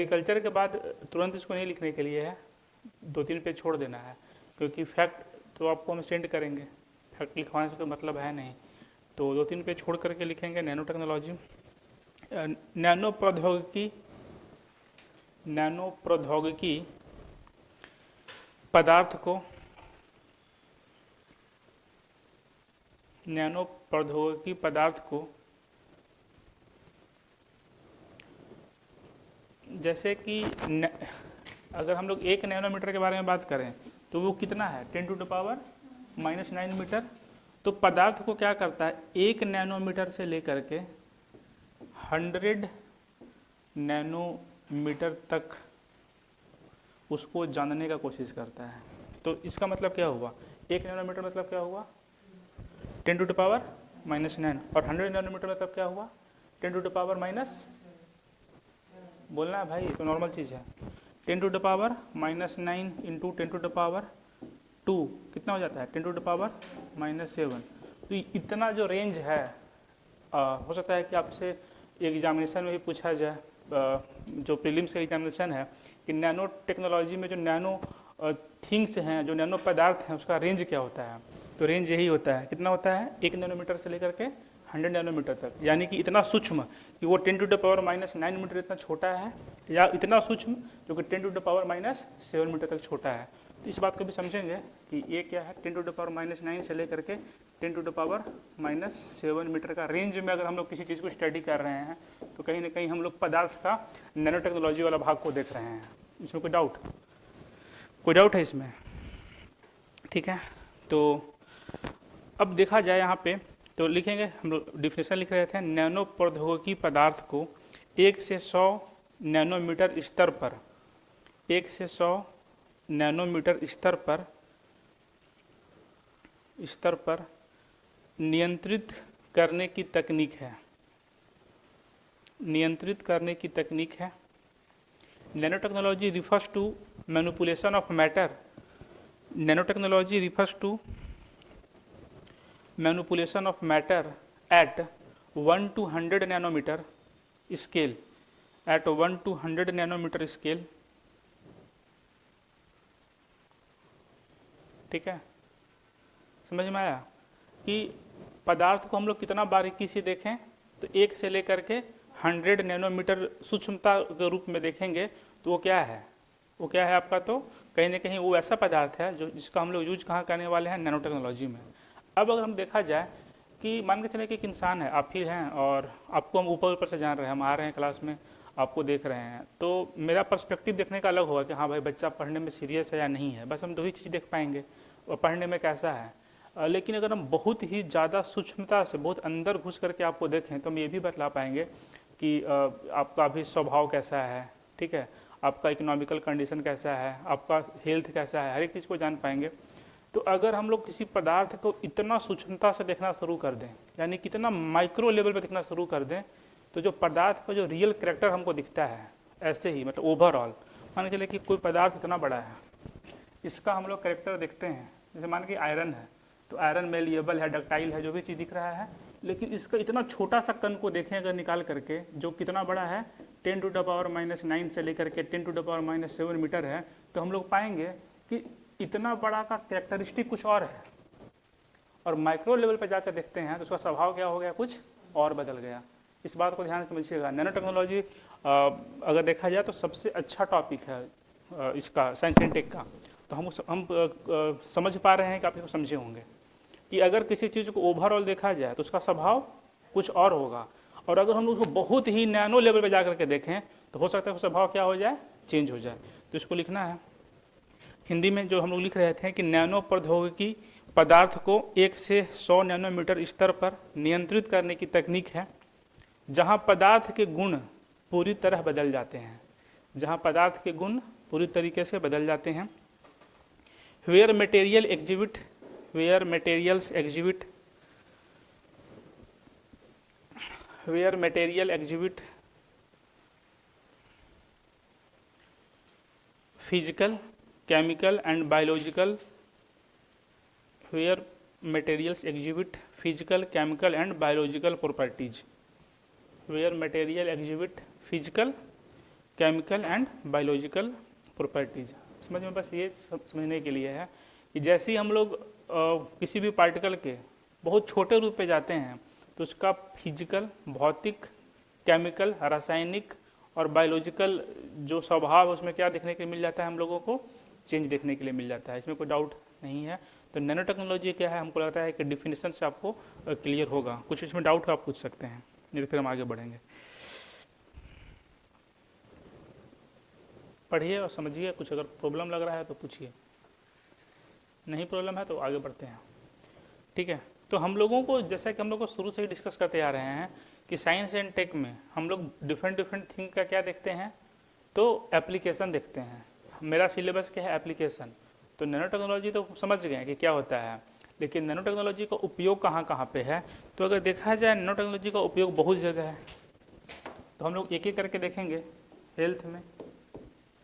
Agriculture के बाद तुरंत इसको नहीं लिखने के लिए है, 2-3 पेज छोड़ देना है, क्योंकि फैक्ट तो आपको हम सेंड करेंगे, फैक्ट लिखवाने से कोई मतलब है नहीं। तो 2-3 पेज छोड़ करके लिखेंगे नैनो टेक्नोलॉजी। नैनो प्रौद्योगिकी, नैनो प्रौद्योगिकी पदार्थ को, नैनो प्रौद्योगिकी पदार्थ को जैसे कि अगर हम लोग 1 नैनोमीटर के बारे में बात करें तो वो कितना है, 10⁻⁹ मीटर। तो पदार्थ को क्या करता है, 1 नैनोमीटर से लेकर के 100 नैनोमीटर तक उसको जानने का कोशिश करता है। तो इसका मतलब क्या हुआ, 1 नैनोमीटर मतलब क्या हुआ, 10⁻⁹, और 100 नैनोमीटर मतलब क्या हुआ, 10⁻⁻, बोलना है भाई, तो नॉर्मल चीज़ है। 10⁻⁹ इंटू 10⁻2 कितना हो जाता है, 10⁻⁻7। तो इतना जो रेंज है, हो सकता है कि आपसे एग्जामिनेशन में भी पूछा जाए, जो प्रीलिम्स का एग्जामिनेशन है, कि नैनो टेक्नोलॉजी में जो नैनो थिंग्स हैं, जो नैनो पदार्थ हैं, उसका रेंज क्या होता है। तो रेंज यही होता है, कितना होता है, 1 नैनोमीटर से लेकर के 100 नैनोमीटर तक, यानी कि इतना सूक्ष्म कि वो 10⁻⁹ मीटर इतना छोटा है, या इतना सूक्ष्म जो कि 10⁻⁷ मीटर तक छोटा है। तो इस बात को भी समझेंगे कि ये क्या है, 10⁻⁹ से लेकर के 10⁻⁷ मीटर का रेंज में अगर हम लोग किसी चीज़ को स्टडी कर रहे हैं तो कहीं ना कहीं हम लोग पदार्थ का नैनो टेक्नोलॉजी वाला भाग को देख रहे हैं। इसमें कोई डाउट है इसमें, ठीक है। तो अब देखा जाए यहाँ पे, तो लिखेंगे, हम लोग डिफिनेशन लिख रहे थे, नैनो प्रौद्योगिकी पदार्थ को 1 से 100 नैनोमीटर स्तर पर, 1 से 100 नैनोमीटर स्तर पर नियंत्रित करने की तकनीक है, नियंत्रित करने की तकनीक है। Nanotechnology refers to manipulation of matter, nanotechnology refers to manipulation of matter at 1 to 100 nanometer scale, at 1 to 100 nanometer scale, ठीक है। समझ में आया कि पदार्थ को हम लोग कितना बारीकी से देखें, तो 1 से लेकर के 100 नैनोमीटर सूक्ष्मता के रूप में देखेंगे तो वो क्या है, वो क्या है आपका, तो कहीं ना कहीं वो ऐसा पदार्थ है जो जिसका हम लोग यूज कहाँ करने वाले हैं, नैनो टेक्नोलॉजी में। अब अगर हम देखा जाए कि मान के चले कि एक इंसान है, आप ही हैं, और आपको हम ऊपर से जान रहे हैं, हम आ रहे हैं क्लास में, आपको देख रहे हैं, तो मेरा पर्सपेक्टिव देखने का अलग होगा कि हाँ भाई बच्चा पढ़ने में सीरियस है या नहीं है, बस हम 2 ही चीज़ देख पाएंगे, और पढ़ने में कैसा है। लेकिन अगर हम बहुत ही ज़्यादा सूक्ष्मता से, बहुत अंदर घुस करके आपको देखें तो हम ये भी बतला पाएंगे कि आपका अभी स्वभाव कैसा है, ठीक है, आपका इकोनॉमिकल कंडीशन कैसा है, आपका हेल्थ कैसा है, हर एक चीज़ को जान पाएंगे। तो अगर हम लोग किसी पदार्थ को इतना सूक्ष्मता से देखना शुरू कर दें, यानी कितना माइक्रो लेवल पर देखना शुरू कर दें, तो जो पदार्थ का जो रियल कैरेक्टर हमको दिखता है, ऐसे ही मतलब ओवरऑल मान के चले कि कोई पदार्थ इतना बड़ा है, इसका हम लोग कैरेक्टर देखते हैं, जैसे मान के आयरन है, तो आयरन मेलिएबल है, डक्टाइल है, जो भी चीज़ दिख रहा है, लेकिन इसका इतना छोटा सा कण को देखें अगर निकाल करके, जो कितना बड़ा है, 10⁻⁹ से लेकर के 10⁻⁷ मीटर है, तो हम लोग पाएंगे कि इतना बड़ा का कैरेक्टरिस्टिक कुछ और है, और माइक्रो लेवल पर जाकर देखते हैं तो उसका स्वभाव क्या हो गया, कुछ और बदल गया। इस बात को ध्यान से समझिएगा। नैनो टेक्नोलॉजी अगर देखा जाए तो सबसे अच्छा टॉपिक है इसका, साइंस एंड टेक का। तो हम समझ पा रहे हैं कि आप इसको समझे होंगे कि अगर किसी चीज़ को ओवरऑल देखा जाए तो उसका स्वभाव कुछ और होगा, और अगर हम उसको बहुत ही नैनो लेवल पर जा करके देखें तो हो सकता है उसका स्वभाव क्या हो जाए, चेंज हो जाए। तो इसको लिखना है हिंदी में, जो हम लोग लिख रहे थे कि नैनो प्रौद्योगिकी पदार्थ को 1 से 100 नैनोमीटर स्तर पर नियंत्रित करने की तकनीक है, जहां पदार्थ के गुण पूरी तरह बदल जाते हैं, जहां पदार्थ के गुण पूरी तरीके से बदल जाते हैं। Where material exhibit, where materials exhibit, where material exhibit physical, chemical and biological, where materials exhibit physical, chemical and biological properties, where material exhibit physical, chemical and biological properties. समझ में, बस ये समझने के लिए है कि जैसे ही हम लोग किसी भी पार्टिकल के बहुत छोटे रूप पे जाते हैं तो उसका फिजिकल, भौतिक, केमिकल, रासायनिक और बायोलॉजिकल जो स्वभाव है उसमें क्या देखने के लिए मिल जाता है, हम लोगों को चेंज देखने के लिए मिल जाता है, इसमें कोई डाउट नहीं है। तो नैनो टेक्नोलॉजी क्या है, हमको लगता है कि डिफिनेशन से आपको क्लियर होगा। कुछ इसमें डाउट आप पूछ सकते हैं, नहीं तो फिर हम आगे बढ़ेंगे। पढ़िए और समझिए, कुछ अगर प्रॉब्लम लग रहा है तो पूछिए, नहीं प्रॉब्लम है तो आगे बढ़ते हैं। ठीक है, तो हम लोगों को जैसा कि हम लोग को शुरू से ही डिस्कस करते आ रहे हैं कि साइंस एंड टेक में हम लोग डिफरेंट डिफरेंट थिंग का क्या देखते हैं, तो एप्लीकेशन देखते हैं। मेरा सिलेबस क्या है, एप्लीकेशन। तो नैनो टेक्नोलॉजी तो समझ गए हैं कि क्या होता है, लेकिन नैनो टेक्नोलॉजी का उपयोग कहाँ कहाँ पे है। तो अगर देखा जाए नैनो टेक्नोलॉजी का उपयोग बहुत जगह है, तो हम लोग एक एक करके देखेंगे। हेल्थ में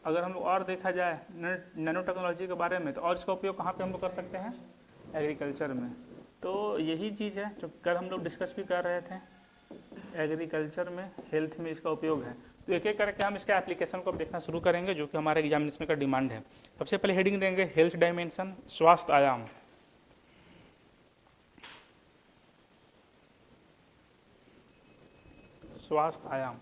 अगर हम लोग और देखा जाए नैनो टेक्नोलॉजी के बारे में, तो और इसका उपयोग कहाँ पे हम लोग कर सकते हैं, एग्रीकल्चर में। तो यही चीज़ है जो कल हम लोग डिस्कस भी कर रहे थे, एग्रीकल्चर में, हेल्थ में इसका उपयोग है। तो एक एक करके हम इसका एप्लीकेशन को अब देखना शुरू करेंगे, जो कि हमारे एग्जामिनेशन का डिमांड है। सबसे पहले हेडिंग देंगे हेल्थ डायमेंशन, स्वास्थ्य आयाम। स्वास्थ्य आयाम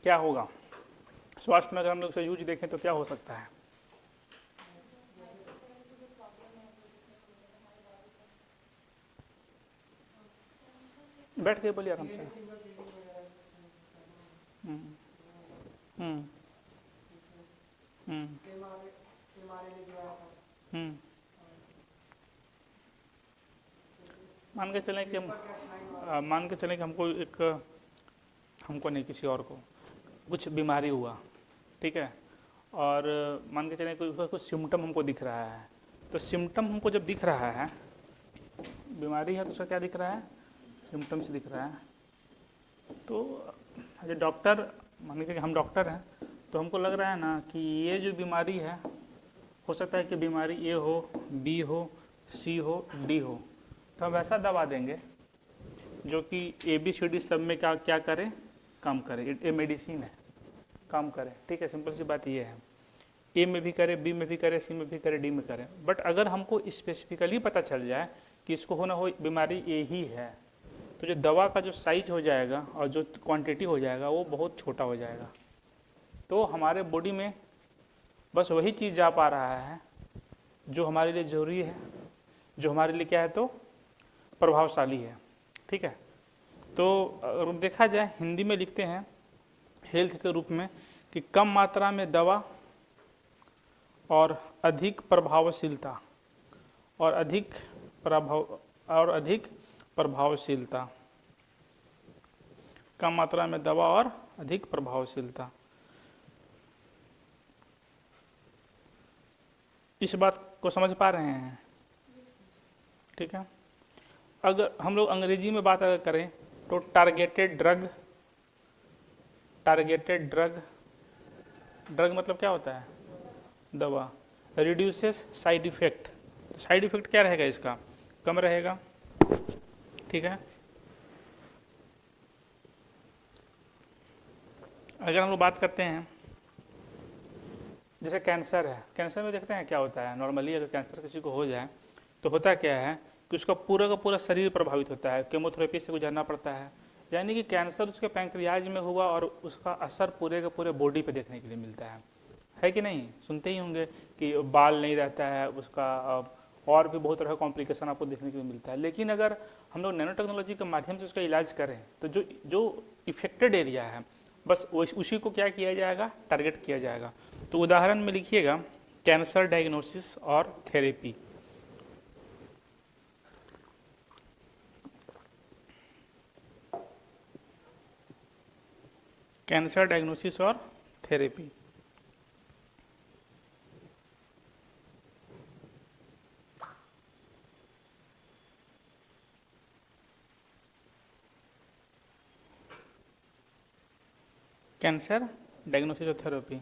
क्या होगा, स्वास्थ्य में अगर हम लोग इसे यूज देखें तो क्या हो सकता है। बैठ के बोलिए आराम से। हम्म हम्म हम्म हम्म। मान के चलें कि मान के चलें कि हमको एक, हमको नहीं किसी और को कुछ बीमारी हुआ, ठीक है, और मान के चलें कि उसका कुछ सिम्टम हमको दिख रहा है। तो सिम्टम हमको जब दिख रहा है, बीमारी है तो उसका क्या दिख रहा है, सिम्टम्स दिख रहा है। तो जो डॉक्टर, मान लीजिए कि हम डॉक्टर हैं, तो हमको लग रहा है ना कि ये जो बीमारी है, हो सकता है कि बीमारी ए हो, बी हो, सी हो, डी हो। तो हम ऐसा दवा देंगे जो कि ए बी सी डी सब में क्या क्या करे, काम करे। ये मेडिसिन है, काम करे। ठीक है, सिंपल सी बात ये है, ए में भी करे, बी में भी करे, सी में भी करे, डी में करे। बट अगर हमको स्पेसिफिकली पता चल जाए कि इसको होना हो बीमारी ए ही है, तो जो दवा का जो साइज हो जाएगा और जो क्वांटिटी हो जाएगा वो बहुत छोटा हो जाएगा। तो हमारे बॉडी में बस वही चीज़ जा पा रहा है जो हमारे लिए ज़रूरी है, जो हमारे लिए क्या है, तो प्रभावशाली है। ठीक है, तो अगर देखा जाए हिंदी में लिखते हैं हेल्थ के रूप में कि कम मात्रा में दवा और अधिक प्रभावशीलता, और अधिक प्रभावशीलता, कम मात्रा में दवा और अधिक प्रभावशीलता। इस बात को समझ पा रहे हैं, ठीक है। अगर हम लोग अंग्रेजी में बात अगर करें तो targeted drug, targeted drug, drug मतलब क्या होता है, दवा। Reduces side effect, side effect क्या रहेगा इसका, कम रहेगा। ठीक है, अगर हम लोग बात करते हैं जैसे कैंसर है, कैंसर में देखते हैं क्या होता है, नॉर्मली अगर कैंसर किसी को हो जाए तो होता क्या है कि उसका पूरा का पूरा शरीर प्रभावित होता है, केमोथेरेपी से गुजरना पड़ता है। यानी कि कैंसर उसके पैंक्रियाज में हुआ और उसका असर पूरे के पूरे बॉडी पे देखने के लिए मिलता है कि नहीं। सुनते ही होंगे कि बाल नहीं रहता है उसका, और भी बहुत तरह का कॉम्प्लिकेशन आपको देखने के लिए मिलता है। लेकिन अगर हम लोग नैनो टेक्नोलॉजी के माध्यम से उसका इलाज करें तो जो जो इफेक्टेड एरिया है बस उसी को क्या किया जाएगा, टारगेट किया जाएगा। तो उदाहरण में लिखिएगा कैंसर डायग्नोसिस और थेरेपी। कैंसर डायग्नोसिस और थेरेपी। कैंसर डायग्नोसिस और थेरेपी।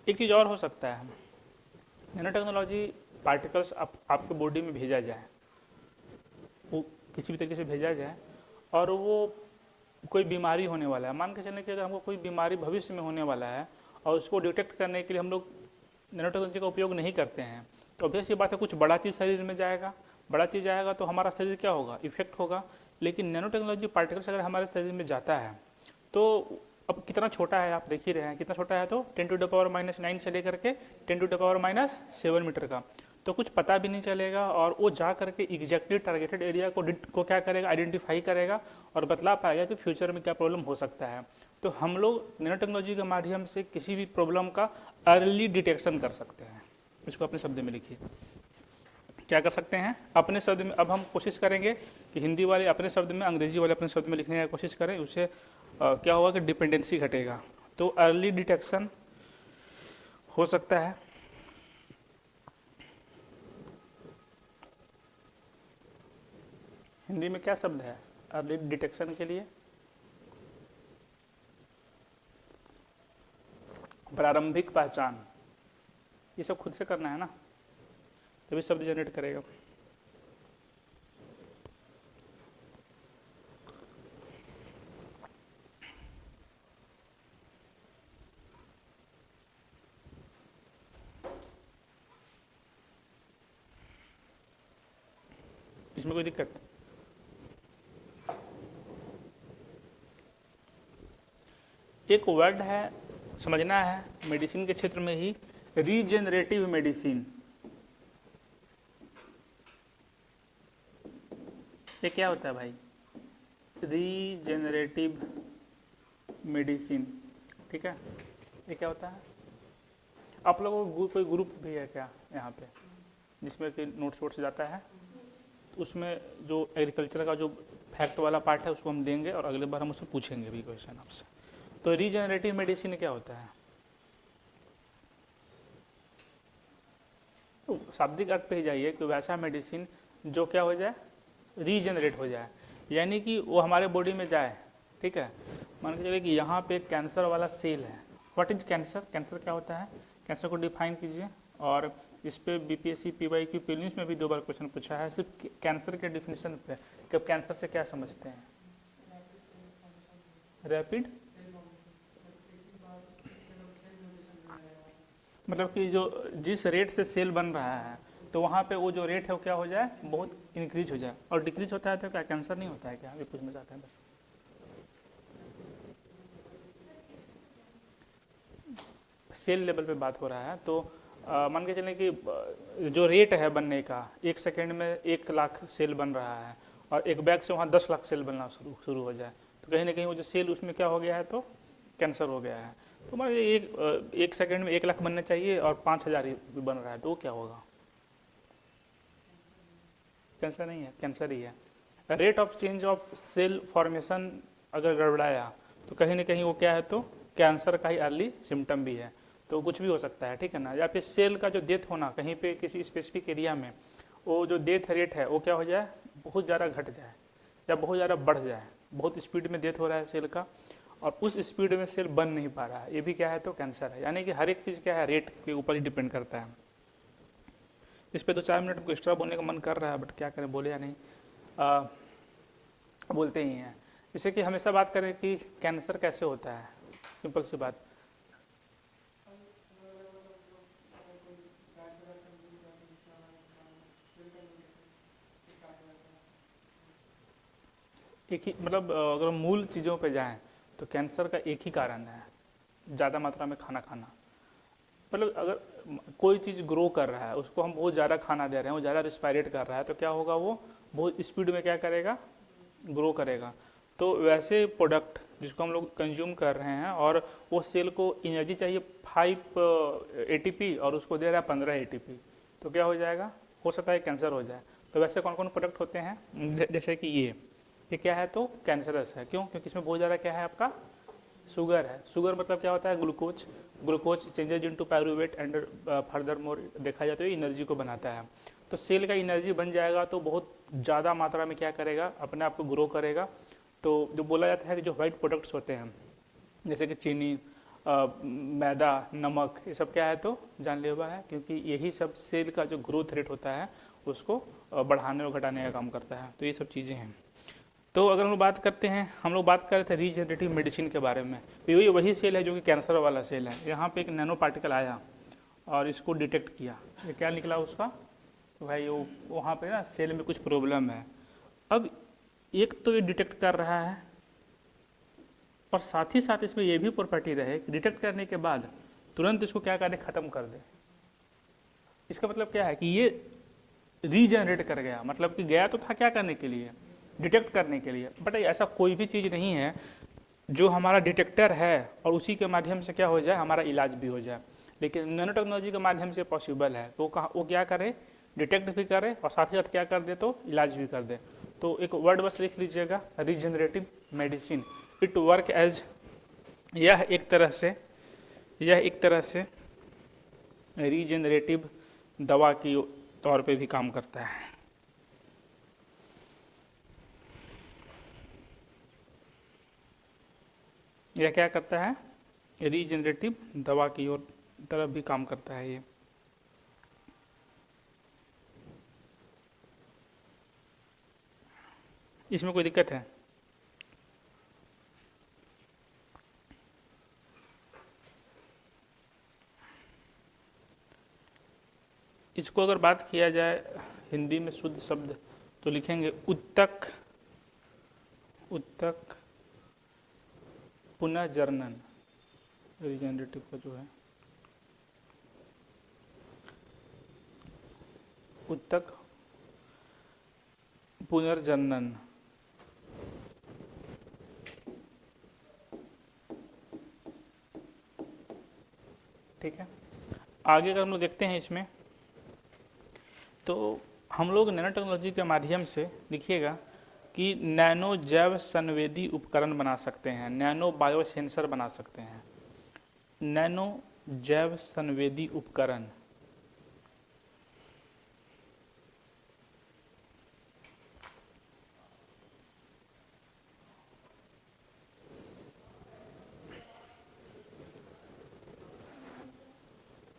एक चीज़ और हो सकता है, नैनो टेक्नोलॉजी पार्टिकल्स आपके बॉडी में भेजा जाए, वो किसी भी तरीके से भेजा जाए, और वो कोई बीमारी होने वाला है, मान के चलें कि अगर हमको कोई बीमारी भविष्य में होने वाला है और उसको डिटेक्ट करने के लिए हम लोग नैनो टेक्नोलॉजी का उपयोग नहीं करते हैं, तो ऑब्वियस ये बात है कुछ बड़ा चीज़ शरीर में जाएगा, बड़ा चीज़ आएगा तो हमारा शरीर क्या होगा, इफेक्ट होगा। लेकिन नैनो टेक्नोलॉजी पार्टिकल्स अगर हमारे शरीर में जाता है तो अब कितना छोटा है आप देख ही रहे हैं, कितना छोटा है, तो 10⁻⁹ से लेकर के 10⁻⁷ मीटर का, तो कुछ पता भी नहीं चलेगा, और वो जा करके एग्जैक्टली टारगेटेड एरिया को क्या करेगा, आइडेंटिफाई करेगा और बतला पाएगा कि फ्यूचर में क्या प्रॉब्लम हो सकता है। तो हम लोग नैनो टेक्नोलॉजी के माध्यम से किसी भी प्रॉब्लम का अर्ली डिटेक्शन कर सकते हैं। इसको अपने शब्द में लिखिए, क्या कर सकते हैं अपने शब्द में। अब हम कोशिश करेंगे कि हिंदी वाले अपने शब्द में, अंग्रेजी वाले अपने शब्द में लिखने की कोशिश करें, उससे क्या होगा कि डिपेंडेंसी घटेगा, तो अर्ली डिटेक्शन हो सकता है। हिंदी में क्या शब्द है अर्ली डिटेक्शन के लिए? प्रारंभिक पहचान। ये सब खुद से करना है ना, तभी शब्द जनरेट करेगा। इसमें कोई दिक्कत? एक वर्ड है समझना है मेडिसिन के क्षेत्र में ही, रीजेनरेटिव मेडिसिन। ये क्या होता है भाई? रीजेनरेटिव मेडिसिन, ठीक है, ये क्या होता है? आप लोगों को कोई ग्रुप भी है क्या यहाँ पे जिसमें कि नोट्स वोट्स जाता है? तो उसमें जो एग्रीकल्चर का जो फैक्ट वाला पार्ट है उसको हम देंगे, और अगले बार हम उससे पूछेंगे भी क्वेश्चन आपसे। तो रीजेनरेटिव मेडिसिन क्या होता है? तो शाब्दिक अर्थ पे ही जाइए कि वैसा मेडिसिन जो क्या हो जाए, रीजनरेट हो जाए, यानी कि वो हमारे बॉडी में जाए, ठीक है। मान के चलिए कि यहाँ पे कैंसर वाला सेल है। What is cancer? कैंसर क्या होता है, कैंसर को डिफाइन कीजिए। और इस पे बीपीएससी पीवाईक्यू प्रीलिम्स में भी 2 बार क्वेश्चन पूछा है सिर्फ कैंसर के डिफिनेशन पे कि आप कैंसर से क्या समझते हैं? रैपिड मतलब कि जो जिस रेट से सेल बन रहा है तो वहाँ पे वो जो रेट है वो क्या हो जाए, बहुत इंक्रीज हो जाए। और डिक्रीज होता है तो क्या कैंसर नहीं होता है क्या? ये पूछना चाहते हैं बस। सेल लेवल पे बात हो रहा है, तो मान के चलें कि जो रेट है बनने का, 1 सेकेंड में 1 लाख सेल बन रहा है और एक बैग से वहाँ 10 लाख सेल बनना शुरू हो जाए, तो कहीं ना कहीं वो जो सेल उसमें क्या हो गया है, तो कैंसर हो गया है। तो मान लीजिए एक सेकेंड में 1 लाख बनना चाहिए और 5,000 ही बन रहा है, तो वो क्या होगा? कैंसर नहीं है, कैंसर ही है। Rate of change of cell formation अगर गड़बड़ाया तो कहीं ना कहीं वो क्या है, तो कैंसर का ही अर्ली सिम्टम भी है। तो कुछ भी हो सकता है, ठीक है ना। या फिर सेल का जो डेथ होना कहीं पे किसी स्पेसिफिक एरिया में, वो जो डेथ रेट है वो क्या हो जाए, बहुत ज़्यादा घट जाए या बहुत ज़्यादा बढ़ जाए, बहुत स्पीड में डेथ हो रहा है सेल का और उस स्पीड में सेल बन नहीं पा रहा है, ये भी क्या है, तो कैंसर है। यानी कि हर एक चीज़ क्या है, रेट के ऊपर ही डिपेंड करता है। इस पर 2-4 मिनट को एक्स्ट्रा बोलने का मन कर रहा है, बट क्या करें, बोले या नहीं, बोलते ही हैं। जैसे कि हमेशा बात करें कि कैंसर कैसे होता है, सिंपल सी बात। एक ही मतलब अगर मूल चीज़ों पे जाएं तो कैंसर का एक ही कारण है, ज़्यादा मात्रा में खाना खाना। मतलब अगर कोई चीज़ ग्रो कर रहा है, उसको हम बहुत ज़्यादा खाना दे रहे हैं, वो ज़्यादा रिस्पायरेट कर रहा है, तो क्या होगा, वो बहुत स्पीड में क्या करेगा, ग्रो करेगा। तो वैसे प्रोडक्ट जिसको हम लोग कंज्यूम कर रहे हैं और वो सेल को एनर्जी चाहिए 5 ATP और उसको दे रहा है 15 ATP, तो क्या हो जाएगा, हो सकता है कैंसर हो जाए। तो वैसे कौन कौन प्रोडक्ट होते हैं, जैसे कि ये क्या है, तो कैंसरस है। क्यों? क्योंकि इसमें बहुत ज़्यादा क्या है, आपका शुगर है। शुगर मतलब क्या होता है, glucose. Glucose changes into pyruvate and further more देखा जाए तो ये एनर्जी को बनाता है। तो सेल का एनर्जी बन जाएगा तो बहुत ज़्यादा मात्रा में क्या करेगा, अपने आप को ग्रो करेगा। तो जो बोला जाता है कि जो वाइट प्रोडक्ट्स होते हैं जैसे कि चीनी, मैदा, नमक, ये सब क्या है तो जानलेवा है, क्योंकि यही सब सेल का जो ग्रोथ रेट होता है उसको बढ़ाने और घटाने का काम करता है। तो ये सब चीज़ें हैं। तो अगर हम लोग बात करते हैं, हम लोग बात कर रहे थे रीजनरेटिव मेडिसिन के बारे में, तो यही वही सेल है जो कि कैंसर वाला सेल है। यहाँ पे एक नैनो पार्टिकल आया और इसको डिटेक्ट किया, ये क्या निकला उसका, तो भाई वो वहाँ पे ना सेल में कुछ प्रॉब्लम है। अब एक तो ये डिटेक्ट कर रहा है और साथ ही साथ इसमें ये भी प्रॉपर्टी रहे कि डिटेक्ट करने के बाद तुरंत इसको क्या करे, ख़त्म कर दे। इसका मतलब क्या है कि ये रीजनरेट कर गया, मतलब कि गया तो था क्या करने के लिए, डिटेक्ट करने के लिए। बट ऐसा कोई भी चीज़ नहीं है जो हमारा डिटेक्टर है और उसी के माध्यम से क्या हो जाए, हमारा इलाज भी हो जाए। लेकिन नैनो टेक्नोलॉजी के माध्यम से पॉसिबल है। तो वो क्या करे, डिटेक्ट भी करे और साथ ही साथ क्या कर दे, तो इलाज भी कर दे। तो एक वर्ड बस लिख लीजिएगा, regenerative medicine. It work as, यह एक तरह से रीजनरेटिव दवा की तौर पे भी काम करता है। यह क्या करता है, रीजनरेटिव दवा की ओर तरफ भी काम करता है ये। इसमें कोई दिक्कत है? इसको अगर बात किया जाए हिंदी में शुद्ध शब्द तो लिखेंगे उत्तक पुनर्जनन। रीजनरेटिव का जो है उत्तक पुनर्जनन। ठीक है, आगे अगर हम लोग देखते हैं इसमें, तो हम लोग नैनो टेक्नोलॉजी के माध्यम से देखिएगा कि नैनो जैव संवेदी उपकरण बना सकते हैं, नैनो बायो सेंसर बना सकते हैं। नैनो जैव संवेदी उपकरण,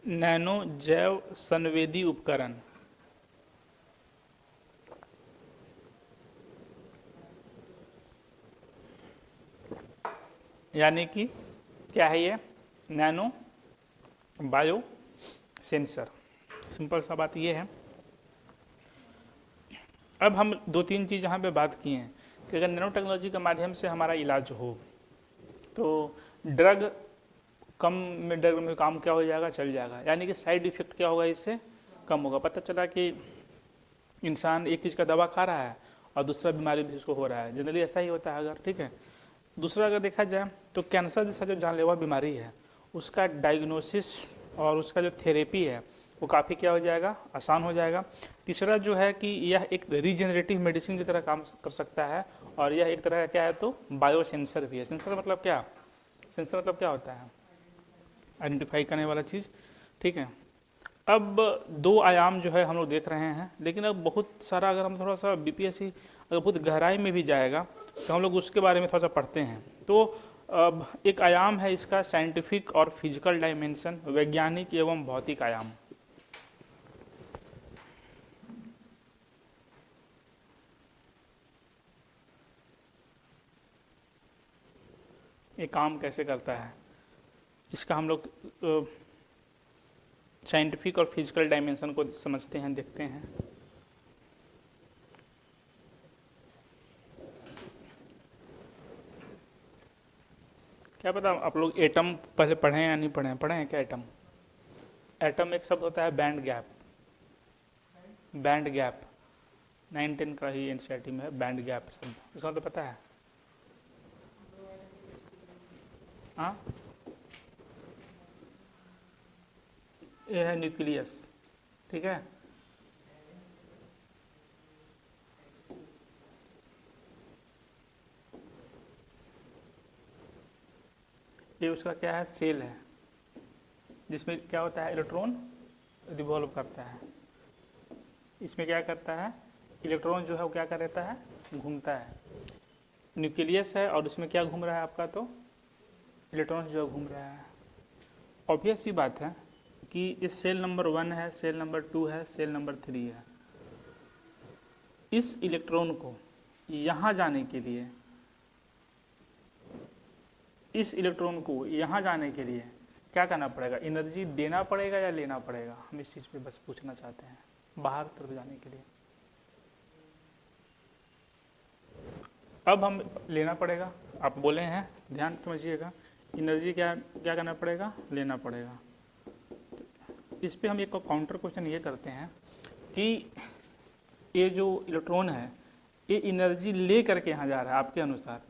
नैनो जैव संवेदी उपकरण यानी कि क्या है ये, नैनो बायो सेंसर। सिंपल सा बात ये है। अब हम दो तीन चीज़ यहाँ पे बात किए हैं कि अगर नैनो टेक्नोलॉजी के माध्यम से हमारा इलाज हो तो ड्रग ड्रग में काम क्या हो जाएगा, चल जाएगा। यानी कि साइड इफेक्ट क्या होगा, इससे कम होगा। पता चला कि इंसान एक चीज़ का दवा खा रहा है और दूसरा बीमारी भी उसको हो रहा है। जनरली ऐसा ही होता है अगर, ठीक है। दूसरा अगर देखा जाए तो कैंसर जैसा जो जानलेवा बीमारी है उसका डायग्नोसिस और उसका जो थेरेपी है वो काफ़ी क्या हो जाएगा, आसान हो जाएगा। तीसरा जो है कि यह एक रीजनरेटिव मेडिसिन की तरह काम कर सकता है और यह एक तरह का क्या है, तो बायो सेंसर भी है। सेंसर मतलब क्या, सेंसर मतलब क्या होता है, आइडेंटिफाई करने वाला चीज़, ठीक है। अब दो आयाम जो है हम लोग देख रहे हैं, लेकिन अब बहुत सारा अगर हम थोड़ा सा बीपीएससी अगर बहुत गहराई में भी जाएगा तो हम लोग उसके बारे में थोड़ा सा पढ़ते हैं। तो अब एक आयाम है इसका साइंटिफिक और फिजिकल डायमेंशन, वैज्ञानिक एवं भौतिक आयाम। ये काम कैसे करता है, इसका हम लोग साइंटिफिक और फिजिकल डायमेंशन को समझते हैं, देखते हैं। क्या पता आप लोग एटम पहले पढ़े हैं या नहीं पढ़े हैं, पढ़े हैं क्या एटम? एटम एक शब्द होता है बैंड गैप, बैंड गैप 9-10 का ही एनसीईआरटी में है बैंड गैप शब्द, इसका तो पता है? हाँ, ये है न्यूक्लियस, ठीक है। ये उसका क्या है, सेल है, जिसमें क्या होता है, इलेक्ट्रॉन रिवॉल्व करता है। इसमें क्या करता है, इलेक्ट्रॉन जो है वो क्या कर रहता है, घूमता है। न्यूक्लियस है और उसमें क्या घूम रहा है आपका, तो इलेक्ट्रॉन जो है घूम रहा है। ऑब्वियस सी बात है कि इस सेल नंबर 1 है, सेल नंबर 2 है, सेल नंबर 3 है। इस इलेक्ट्रॉन को यहाँ जाने के लिए, इस इलेक्ट्रॉन को यहाँ जाने के लिए क्या करना पड़ेगा? एनर्जी देना पड़ेगा या लेना पड़ेगा? हम इस चीज़ पे बस पूछना चाहते हैं, बाहर तरफ जाने के लिए। अब हम लेना पड़ेगा, आप बोले हैं, ध्यान समझिएगा, एनर्जी क्या क्या करना पड़ेगा? लेना पड़ेगा। तो इस पे हम एक काउंटर क्वेश्चन ये करते हैं कि ये जो इलेक्ट्रॉन है ये एनर्जी ले करके यहाँ जा रहा है आपके अनुसार,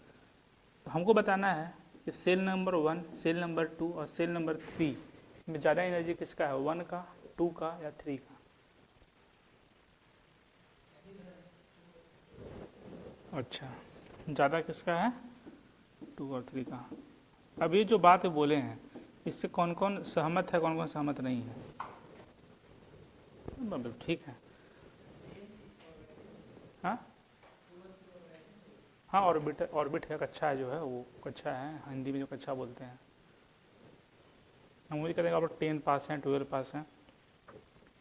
तो हमको बताना है कि सेल नंबर 1, सेल नंबर 2 और सेल नंबर 3 में ज़्यादा एनर्जी किसका है? 1 का, 2 का या 3 का? अच्छा, ज़्यादा किसका है? 2 और 3 का। अब ये जो बात बोले हैं इससे कौन कौन सहमत है, कौन कौन सहमत नहीं है? ठीक है। हाँ हाँ, ऑर्बिट, ऑर्बिट है, कक्षा जो है वो कक्षा है, हिंदी में जो कक्षा बोलते हैं। हम वही करेंगे। आप 10 पास हैं, 12 पास हैं,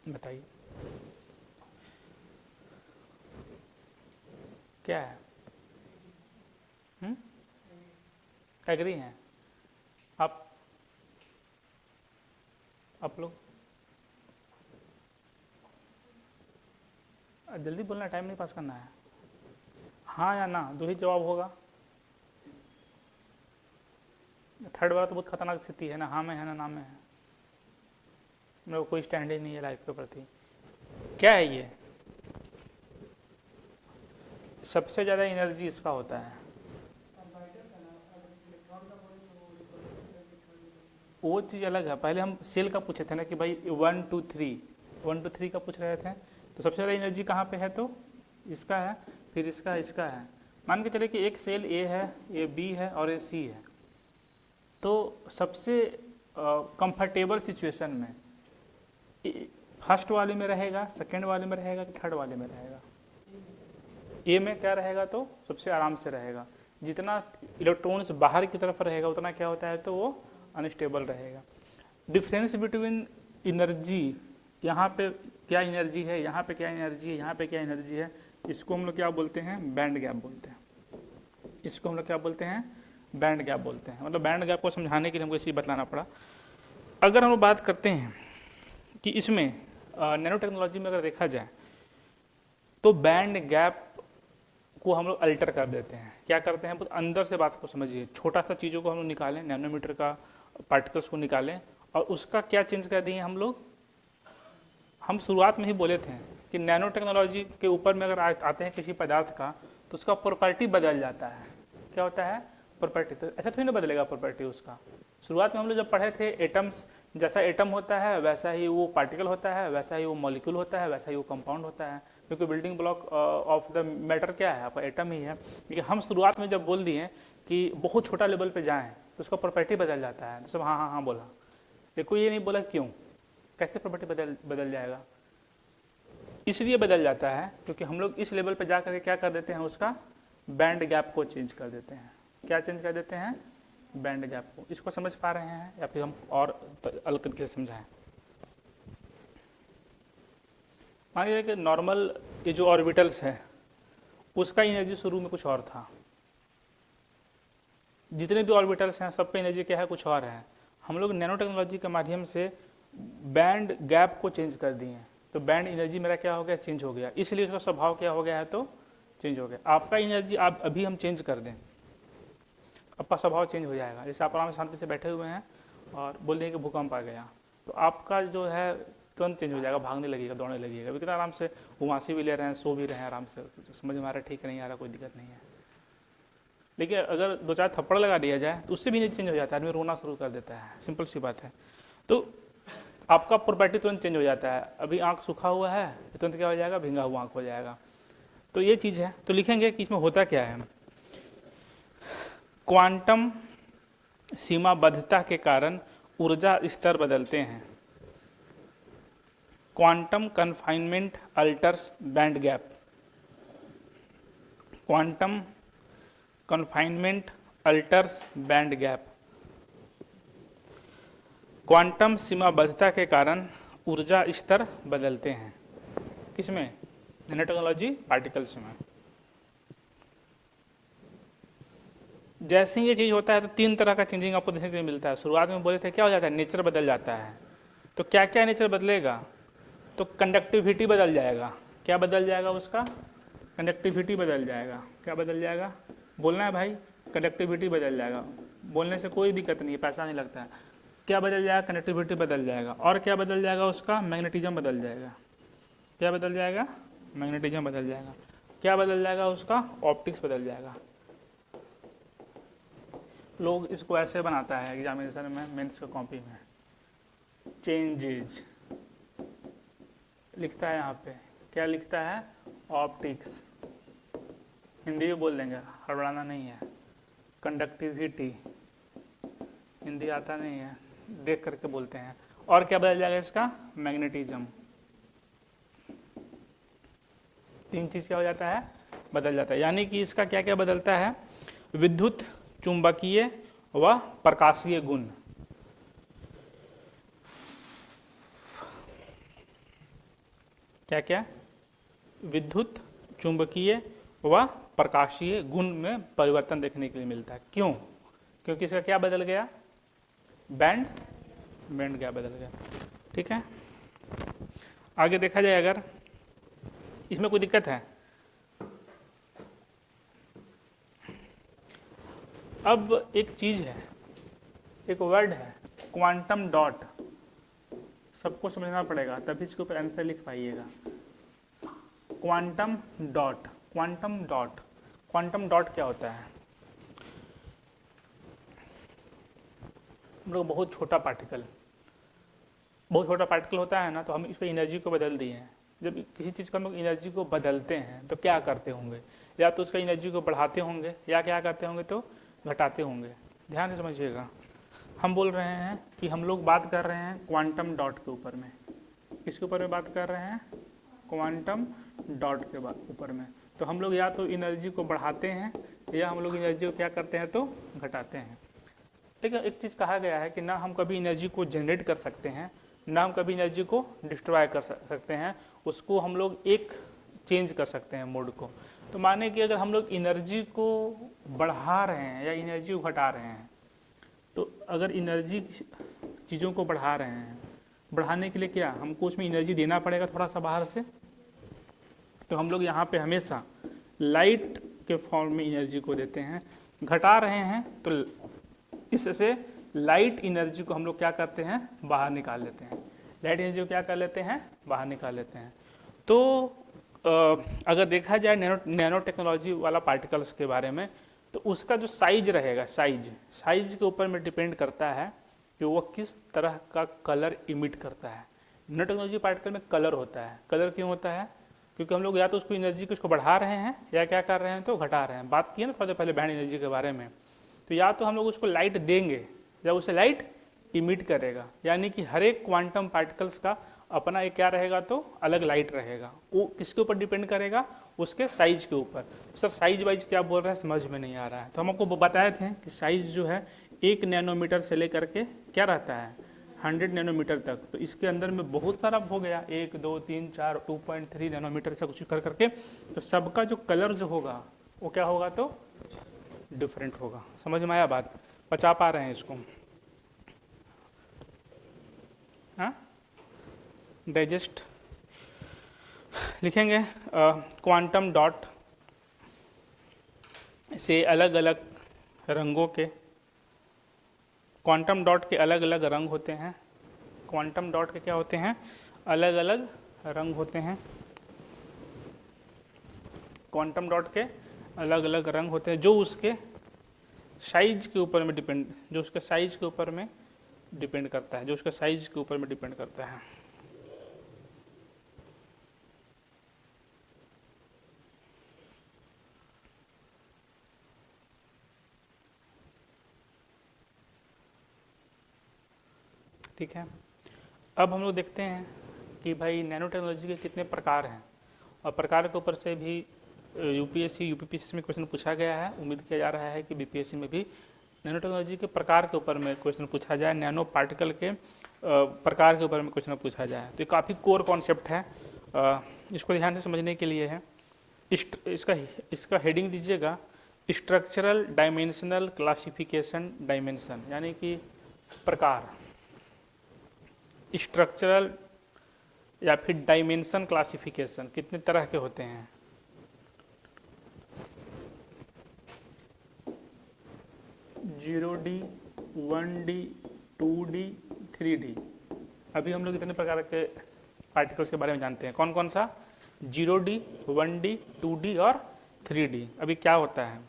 बताइए क्या है? एग्री हैं आप लोग? जल्दी बोलना, टाइम नहीं पास करना है। हाँ या ना, दो ही जवाब होगा। थर्ड वाला तो बहुत खतरनाक स्थिति है ना, हाँ में है ना में है, मेरे को कोई स्टैंड ही नहीं है लाइफ के प्रति। क्या है ये? सबसे ज़्यादा एनर्जी इसका होता है। वो चीज़ अलग है, पहले हम सेल का पूछे थे ना कि भाई 1 2 3, 1 2 3 का पूछ रहे थे, तो सबसे ज़्यादा एनर्जी कहाँ पे है? तो इसका है, फिर इसका, इसका है। मान के चले कि एक सेल ए है, ये बी है और ये सी है, तो सबसे कंफर्टेबल सिचुएशन में फर्स्ट वाले में रहेगा, सेकेंड वाले में रहेगा कि थर्ड वाले में रहेगा? ए में क्या रहेगा? तो सबसे आराम से रहेगा। जितना इलेक्ट्रॉन्स बाहर की तरफ रहेगा उतना क्या होता है? तो वो अनस्टेबल रहेगा। डिफरेंस बिटवीन एनर्जी, यहाँ पे क्या एनर्जी है, यहाँ पे क्या एनर्जी है, यहाँ पे क्या एनर्जी है, इसको हम लोग क्या बोलते हैं? बैंड गैप बोलते हैं। इसको हम लोग क्या बोलते हैं? बैंड गैप बोलते हैं। मतलब बैंड गैप को समझाने के लिए हमको इसी बतलाना पड़ा। अगर हम लोग बात करते हैं कि इसमें नैनो टेक्नोलॉजी में अगर देखा जाए तो बैंड गैप को हम लोग अल्टर कर देते हैं। क्या करते हैं? अंदर से बात को समझिए, छोटा सा चीज़ों को हम लोग निकालें, नैनोमीटर का पार्टिकल्स को निकालें और उसका क्या चेंज कर दिए हम लोग? हम शुरुआत में ही बोले थे कि नैनो टेक्नोलॉजी के ऊपर में अगर आते हैं किसी पदार्थ का तो उसका प्रॉपर्टी बदल जाता है। क्या होता है? प्रॉपर्टी। तो ऐसा थोड़ी ना बदलेगा प्रॉपर्टी उसका। शुरुआत में हम लोग जब पढ़े थे एटम्स, जैसा एटम होता है वैसा ही वो पार्टिकल होता है, वैसा ही वो मॉलिक्यूल होता है, वैसा ही वो कंपाउंड होता है, क्योंकि building block of the matter क्या है? आपका एटम ही है। लेकिन हम शुरुआत में जब बोल दिए कि बहुत छोटा लेवल पे जाएं तो उसका प्रॉपर्टी बदल जाता है, तो सब हाँ हाँ हाँ बोला। देखो ये नहीं बोला क्यों, कैसे प्रॉपर्टी बदल जाएगा? इसलिए बदल जाता है क्योंकि हम लोग इस लेवल पे जा करके क्या कर देते हैं? उसका बैंड गैप को चेंज कर देते हैं। क्या चेंज कर देते हैं? बैंड गैप को। इसको समझ पा रहे हैं या फिर हम और अलग तरीके से समझाएं? मान लीजिए कि नॉर्मल ये जो ऑर्बिटल्स है उसका एनर्जी शुरू में कुछ और था। जितने भी ऑर्बिटल्स हैं सबका एनर्जी क्या है? कुछ और है। हम लोग नैनो टेक्नोलॉजी के माध्यम से बैंड गैप को चेंज कर दिए हैं, तो बैंड एनर्जी मेरा क्या हो गया? चेंज हो गया। इसलिए उसका स्वभाव क्या हो गया है? तो चेंज हो गया। आपका एनर्जी आप अभी हम चेंज कर दें, आपका स्वभाव चेंज हो जाएगा। जैसे आप आराम से शांति से बैठे हुए हैं और बोल दें कि भूकंप आ गया, तो आपका जो है तुरंत चेंज हो जाएगा, भागने लगेगा, दौड़ने लगेगा। अभी कितना आराम से उमासी भी ले रहे हैं, सो भी रहे हैं आराम से, समझ में आ रहा है, ठीक नहीं आ रहा, कोई दिक्कत नहीं है। लेकिन अगर दो चार थप्पड़ लगा दिया जाए तो उससे भी नहीं चेंज हो जाता है, आदमी रोना शुरू कर देता है। सिंपल सी बात है। तो आपका प्रॉपर्टी तुरंत चेंज हो जाता है। अभी आंख सूखा हुआ है, तुरंत क्या हो जाएगा? भींगा हुआ आंख हो जाएगा। तो ये चीज़ है। तो लिखेंगे कि इसमें होता क्या है। क्वांटम सीमाबद्धता के कारण ऊर्जा स्तर बदलते हैं। Quantum confinement alters band gap. Quantum confinement alters band gap. क्वांटम सीमाबद्धता के कारण ऊर्जा स्तर बदलते हैं। किसमें? नैनो टेक्नोलॉजी पार्टिकल्स में। जैसे ही ये चीज़ होता है तो तीन तरह का चेंजिंग आपको देखने को मिलता है। शुरुआत में बोले थे क्या हो जाता है, नेचर बदल जाता है। तो क्या क्या नेचर बदलेगा? तो कंडक्टिविटी बदल जाएगा। क्या बदल जाएगा उसका? कंडक्टिविटी बदल जाएगा। क्या बदल जाएगा? बोलना है भाई, कंडक्टिविटी बदल जाएगा। बोलने से कोई दिक्कत नहीं है, पैसा नहीं लगता है। क्या बदल जाएगा? कंडक्टिविटी बदल जाएगा। और क्या बदल जाएगा उसका? मैग्नेटिज्म बदल जाएगा। क्या बदल जाएगा? मैग्नेटिज्म बदल जाएगा। क्या बदल जाएगा उसका? ऑप्टिक्स बदल जाएगा। लोग इसको ऐसे बनाता है एग्जामिनेशन में, मेंस की कॉपी में, चेंजेज लिखता है यहाँ पे। क्या लिखता है? ऑप्टिक्स। हिंदी में बोल देंगे, हड़बड़ाना नहीं है। कंडक्टिविटी, हिंदी आता नहीं है, देख करके बोलते हैं। और क्या बदल जाएगा इसका? मैग्नेटिज्म। तीन चीज क्या हो जाता है? बदल जाता है। यानी कि इसका क्या क्या बदलता है? विद्युत, चुंबकीय व प्रकाशीय गुण। क्या क्या? विद्युत, चुंबकीय व प्रकाशीय गुण में परिवर्तन देखने के लिए मिलता है। क्यों? क्योंकि इसका क्या बदल गया? बैंड, बैंड क्या बदल गया। ठीक है, आगे देखा जाए अगर इसमें कोई दिक्कत है। अब एक चीज है, एक वर्ड है क्वांटम डॉट, सबको समझना पड़ेगा तभी इसके ऊपर आंसर लिख पाइएगा। Quantum dot, quantum dot, quantum dot क्या होता है? हम लोग बहुत छोटा पार्टिकल, बहुत छोटा पार्टिकल होता है ना, तो हम इस पर एनर्जी को बदल दिए हैं। जब किसी चीज़ का हम लोग एनर्जी को बदलते हैं तो क्या करते होंगे? या तो उसका एनर्जी को बढ़ाते होंगे या क्या करते होंगे तो घटाते होंगे। ध्यान से समझिएगा, हम बोल रहे हैं कि हम लोग बात कर रहे हैं क्वांटम डॉट के ऊपर में। किसके ऊपर में बात कर रहे हैं? क्वांटम डॉट के ऊपर में। तो हम लोग या तो एनर्जी को बढ़ाते हैं या हम लोग एनर्जी को क्या करते हैं तो घटाते हैं। लेकिन एक चीज़ कहा गया है कि ना हम कभी एनर्जी को जनरेट कर सकते हैं, ना हम कभी एनर्जी को डिस्ट्रॉय कर सकते हैं। उसको हम लोग एक चेंज कर सकते हैं मोड को। तो माने कि अगर हम लोग एनर्जी को बढ़ा रहे हैं या एनर्जी को घटा रहे हैं, तो अगर एनर्जी चीज़ों को बढ़ा रहे हैं, बढ़ाने के लिए क्या हमको उसमें एनर्जी देना पड़ेगा थोड़ा सा बाहर से। तो हम लोग यहाँ पे हमेशा लाइट के फॉर्म में एनर्जी को देते हैं। घटा रहे हैं तो इससे लाइट एनर्जी को हम लोग क्या करते हैं? बाहर निकाल लेते हैं। लाइट एनर्जी को क्या कर लेते हैं? बाहर निकाल लेते हैं। तो अगर देखा जाए नैनो टेक्नोलॉजी वाला पार्टिकल्स के बारे में, तो उसका जो साइज रहेगा, साइज के ऊपर में डिपेंड करता है कि वो किस तरह का कलर इमिट करता है। नैनो टेक्नोलॉजी पार्टिकल में कलर होता है। कलर क्यों होता है? क्योंकि हम लोग या तो उसको एनर्जी को उसको बढ़ा रहे हैं या क्या कर रहे हैं तो घटा रहे हैं। बात की है ना थोड़ा पहले बैंड एनर्जी के बारे में। तो या तो हम लोग उसको लाइट देंगे या उसे लाइट इमिट करेगा। यानी कि हर एक क्वांटम पार्टिकल्स का अपना एक क्या रहेगा तो अलग लाइट रहेगा। वो किसके ऊपर डिपेंड करेगा? उसके साइज के ऊपर। सर साइज वाइज क्या बोल रहे हैं समझ में नहीं आ रहा है। तो हम आपको बताए थे कि साइज जो है 1 नैनोमीटर से लेकर के क्या रहता है 100 नैनोमीटर तक। तो इसके अंदर में बहुत सारा हो गया, 1 2 3 4 2.3 नैनोमीटर से कुछ कर करके। तो सबका जो कलर जो होगा वो क्या होगा तो डिफरेंट होगा। समझ में आया बात? बचा पा रहे हैं इसको? हाँ, डाइजेस्ट लिखेंगे। क्वांटम डॉट से अलग अलग रंगों के, क्वांटम डॉट के अलग अलग रंग होते हैं। क्वांटम डॉट के क्या होते हैं? अलग अलग रंग होते हैं। क्वांटम डॉट के अलग अलग रंग होते हैं जो उसके साइज के ऊपर में डिपेंड, जो उसके साइज के ऊपर में डिपेंड करता है, जो उसके साइज के ऊपर में डिपेंड करता है। ठीक है, अब हम लोग देखते हैं कि भाई नैनो टेक्नोलॉजी के कितने प्रकार हैं, और प्रकार के ऊपर से भी यूपीएससी यूपीपीएससी में क्वेश्चन पूछा गया है। उम्मीद किया जा रहा है कि बीपीएससी में भी नैनो टेक्नोलॉजी के प्रकार के ऊपर में क्वेश्चन पूछा जाए, नैनो पार्टिकल के प्रकार के ऊपर में क्वेश्चन पूछा जाए, तो ये काफ़ी कोर कॉन्सेप्ट है। इसको ध्यान से समझने के लिए है। इसका हेडिंग दीजिएगा स्ट्रक्चरल डायमेंशनल क्लासिफिकेशन डायमेंशन, यानी कि प्रकार, स्ट्रक्चरल या फिर डायमेंशन क्लासिफिकेशन कितने तरह के होते हैं। 0D, 1D, 2D, 3D। अभी हम लोग इतने प्रकार के पार्टिकल्स के बारे में जानते हैं। कौन कौन सा? 0D, 1D, 2D और 3D। अभी क्या होता है?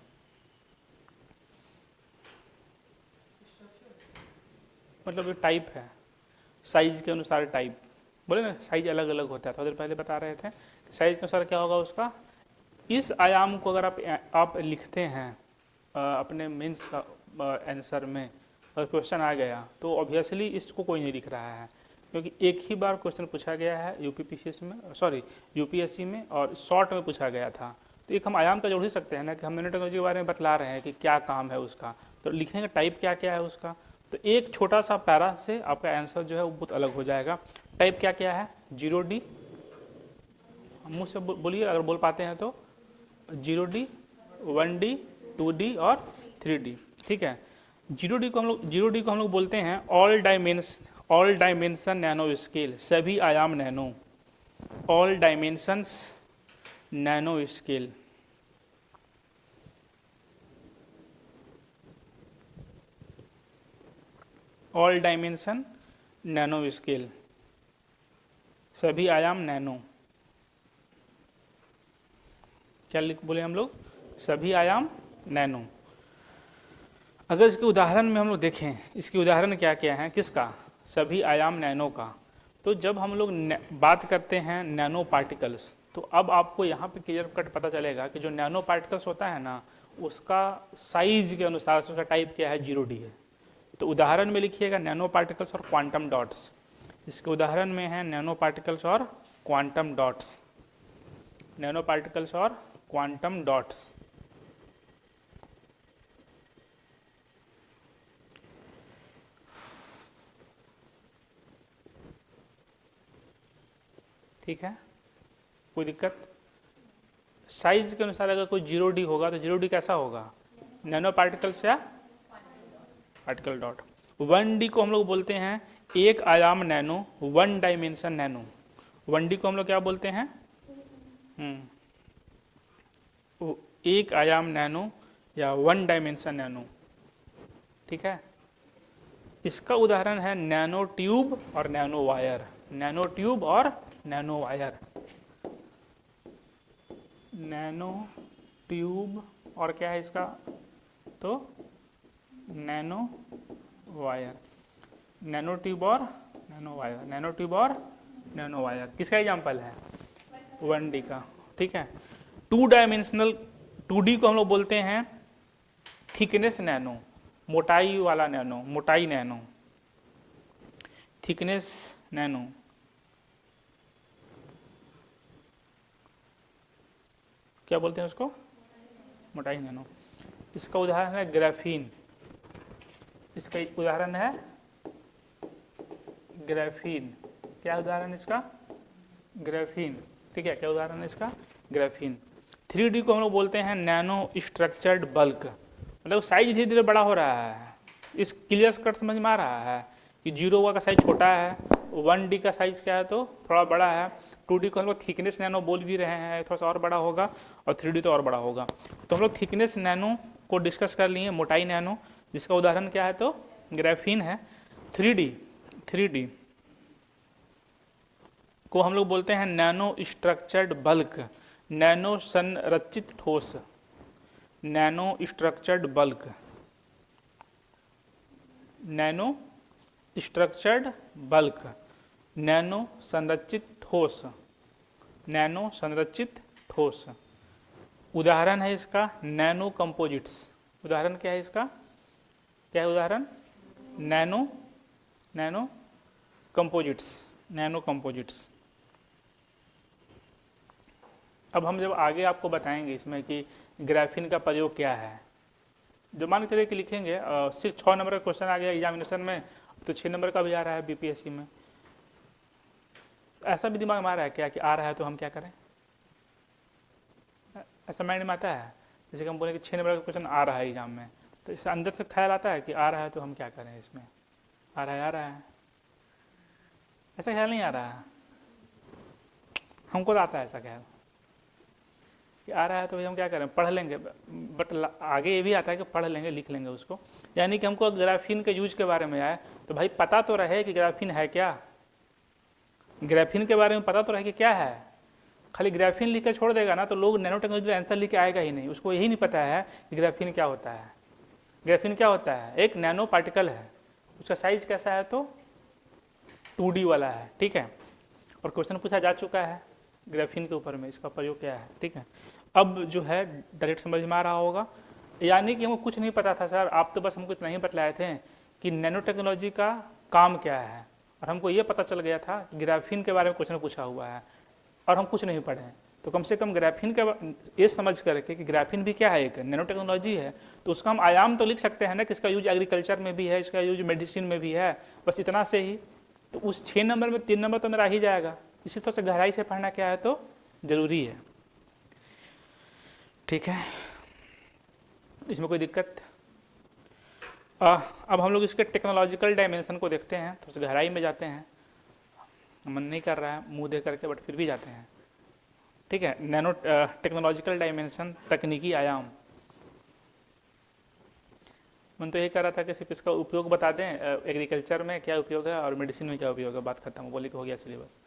मतलब ये टाइप है, साइज के अनुसार टाइप, बोले ना साइज अलग अलग होता है, थोड़ी देर पहले बता रहे थे। साइज के अनुसार क्या होगा उसका, इस आयाम को अगर आप लिखते हैं अपने मेंस का आंसर में, और क्वेश्चन आ गया तो ऑब्वियसली इसको कोई नहीं लिख रहा है, क्योंकि एक ही बार क्वेश्चन पूछा गया है यूपीपीसीएस में, सॉरी यूपीएससी में, और शॉर्ट में पूछा गया था। तो एक हम आयाम का जोड़ ही सकते हैं ना, कि हम नैनो टेक्नोलॉजी के बारे में बतला रहे हैं कि क्या काम है उसका, तो लिखेंगे टाइप क्या क्या है उसका। तो एक छोटा सा पैरा से आपका आंसर जो है वो बहुत अलग हो जाएगा। टाइप क्या क्या है? 0D, मुँह से बोलिए अगर बोल पाते हैं तो, 0D, 1D, 2D और 3D। ठीक है। 0D को हम लोग बोलते हैं ऑल डायमेंशन नैनो स्केल, सभी आयाम nano, all dimensions nano scale. All dimension nano scale, सभी आयाम नैनो। क्या लिख बोले हम लोग? सभी आयाम नैनो। अगर इसके उदाहरण में हम लोग देखें, इसके उदाहरण क्या क्या हैं, किसका? सभी आयाम नैनो का। तो जब हम लोग बात करते हैं नैनो पार्टिकल्स, तो अब आपको यहाँ पे क्लियर कट पता चलेगा कि जो नैनो पार्टिकल्स होता है ना, उसका साइज के अनुसार उसका टाइप क्या है, 0D है। तो उदाहरण में लिखिएगा नैनो पार्टिकल्स और क्वांटम डॉट्स। इसके उदाहरण में है नैनो पार्टिकल्स और क्वांटम डॉट्स, नैनो पार्टिकल्स और क्वांटम डॉट्स। ठीक है, कोई दिक्कत? साइज के अनुसार अगर कोई 0D होगा तो 0D कैसा होगा? नैनो पार्टिकल्स या पार्टिकल डॉट। 1D को हम लोग बोलते हैं एक आयाम नैनो, 1 डायमेंशन नैनो। 1D को हम लोग क्या बोलते हैं? एक आयाम नैनो या 1 डायमेंशन नैनो। ठीक है। इसका उदाहरण है नैनो ट्यूब और नैनो वायर, नैनो ट्यूब और नैनो वायर, नैनो ट्यूब और क्या है इसका, तो नैनो वायर, नैनो ट्यूब और नैनो वायर, नैनो ट्यूब और नैनो वायर। किसका एग्जाम्पल है? 1D का। ठीक है। 2 डायमेंशनल 2D को हम लोग बोलते हैं थिकनेस नैनो, मोटाई वाला नैनो, मोटाई नैनो, थिकनेस नैनो। क्या बोलते हैं उसको? मोटाई नैनो। इसका उदाहरण है ग्राफीन, इसका उदाहरण है ग्राफीन। क्या उदाहरण इसका? ग्राफीन। ठीक है, क्या उदाहरण है इसका? ग्राफीन। 3D को हम लोग बोलते हैं नैनो स्ट्रक्चर्ड बल्क, मतलब साइज धीरे धीरे बड़ा हो रहा है। इस क्लियर कट समझ में आ रहा है कि 0 का साइज छोटा है, 1D का साइज क्या है तो थोड़ा बड़ा है, 2D को हम लोग थिकनेस नैनो बोल भी रहे हैं, थोड़ा सा और बड़ा होगा, और 3D तो और बड़ा होगा। तो हम लोग थिकनेस नैनो को डिस्कस कर लिए, मोटाई नैनो, जिसका उदाहरण क्या है तो ग्राफीन है। 3D को हम लोग बोलते हैं नैनो स्ट्रक्चर्ड बल्क, नैनो संरचित ठोस, nano structured bulk, nano structured bulk, nano संरचित ठोस, नैनो संरचित ठोस। उदाहरण है इसका नैनो कंपोजिट्स। उदाहरण क्या है इसका? क्या है उदाहरण? Nano composites, nano composites. अब हम जब आगे आपको बताएंगे इसमें कि ग्राफीन का प्रयोग क्या है, जो मान के चलिए कि लिखेंगे सिर्फ 6 नंबर का क्वेश्चन आ गया एग्जामिनेशन में, तो 6 नंबर का भी आ रहा है बीपीएससी में। ऐसा भी दिमाग में आ रहा है क्या कि आ रहा है तो हम क्या करें? ऐसा माइंड में आता है? जैसे कि हम बोले कि 6 नंबर का क्वेश्चन आ रहा है एग्जाम में, तो इससे अंदर से ख्याल आता है कि आ रहा है तो हम क्या करें इसमें? आ रहा है, आ रहा है, ऐसा ख्याल नहीं आ रहा है। हमको तो आता है ऐसा ख्याल कि आ रहा है तो भाई हम क्या करें, पढ़ लेंगे। बट आगे ये भी आता है कि पढ़ लेंगे, लिख लेंगे उसको। यानी कि हमको ग्राफीन के यूज के बारे में आए तो भाई पता तो रहे कि ग्राफीन है क्या, ग्राफीन के बारे में पता तो रहे कि क्या है। खाली ग्राफीन लिख के छोड़ देगा ना तो लोग नैनो टेक्नोलॉजी आंसर लिख के आएगा ही नहीं, उसको यही नहीं पता है कि ग्राफीन क्या होता है। ग्राफीन क्या होता है? एक नैनो पार्टिकल है, उसका साइज कैसा है तो 2D वाला है, ठीक है। और क्वेश्चन पूछा जा चुका है ग्राफीन के ऊपर में, इसका प्रयोग क्या है, ठीक है। अब जो है डायरेक्ट समझ में आ रहा होगा। यानी कि हमको कुछ नहीं पता था सर, आप तो बस हमको इतना ही बतलाए थे कि नैनो टेक्नोलॉजी का काम क्या है, और हमको ये पता चल गया था कि ग्राफीन के बारे में क्वेश्चन पूछा हुआ है और हम कुछ नहीं पढ़े। तो कम से कम ग्राफीन का ये समझ करके कि ग्राफीन भी क्या है, एक नैनो टेक्नोलॉजी है, तो उसका हम आयाम तो लिख सकते हैं ना कि इसका यूज एग्रीकल्चर में भी है, इसका यूज मेडिसिन में भी है, बस इतना से ही। तो उस 6 नंबर में 3 नंबर तो मेरा ही जाएगा। इसी तरह से गहराई से पढ़ना क्या है तो जरूरी है, ठीक है। इसमें कोई दिक्कत? अब हम लोग इसके टेक्नोलॉजिकल डायमेंशन को देखते हैं, थोड़ा सा गहराई में जाते हैं। मन नहीं कर रहा है मुंह दे करके, बट फिर भी जाते हैं, ठीक है। नैनो टेक्नोलॉजिकल डायमेंशन, तकनीकी आयाम। मन तो ये कह रहा था कि सिर्फ इसका उपयोग बता दें, एग्रीकल्चर में क्या उपयोग है और मेडिसिन में क्या उपयोग है, बात खत्म, बोले कि हो गया सिलेबस,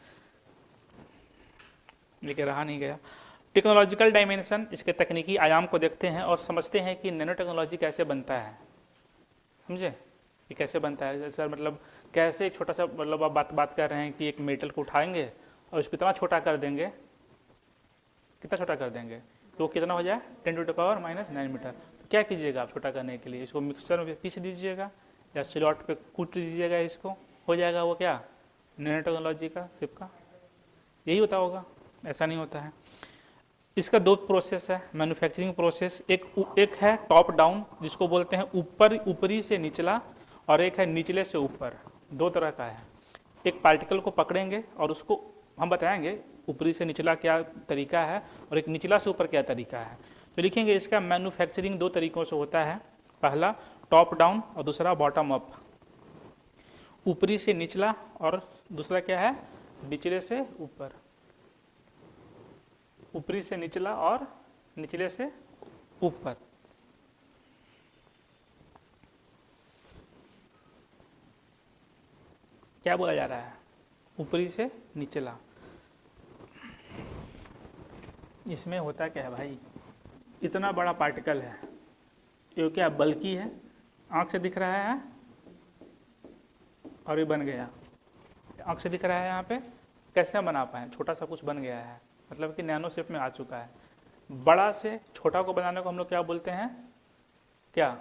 लेकिन रहा नहीं गया। टेक्नोलॉजिकल डायमेंशन, इसके तकनीकी आयाम को देखते हैं और समझते हैं कि नैनो टेक्नोलॉजी कैसे बनता है, समझे? ये कैसे बनता है सर, मतलब कैसे एक छोटा सा, मतलब आप बात कर रहे हैं कि एक मेटल को उठाएंगे और इसको इतना छोटा कर देंगे, कितना छोटा कर देंगे तो कितना हो जाए 10⁻⁹ मीटर। तो क्या कीजिएगा आप छोटा करने के लिए? इसको मिक्सर में पीस दीजिएगा या सिलौट पे कूट दीजिएगा, इसको हो जाएगा वो क्या, नैनो टेक्नोलॉजी का सिप का। यही होता होगा, ऐसा नहीं होता है। इसका 2 प्रोसेस है मैन्युफैक्चरिंग प्रोसेस, एक है टॉप डाउन जिसको बोलते हैं ऊपरी से निचला, और एक है निचले से ऊपर। 2 तरह का है। एक पार्टिकल को पकड़ेंगे और उसको हम बताएंगे ऊपरी से निचला क्या तरीका है, और एक निचला से ऊपर क्या तरीका है। तो लिखेंगे इसका मैन्युफैक्चरिंग 2 तरीकों से होता है, पहला टॉप डाउन और दूसरा बॉटम अप। ऊपरी से निचला और दूसरा क्या है, निचले से ऊपर। ऊपरी से निचला और निचले से ऊपर। क्या बोला जा रहा है? ऊपरी से निचला। इसमें होता क्या है भाई, इतना बड़ा पार्टिकल है, ये क्या बल्कि है, आंख से दिख रहा है और ये बन गया। आंख से दिख रहा है, यहाँ पे कैसे हम बना पाए, छोटा सा कुछ बन गया है, मतलब कि नैनो शेप में आ चुका है। बड़ा से छोटा को बनाने को हम लोग क्या बोलते हैं, क्या,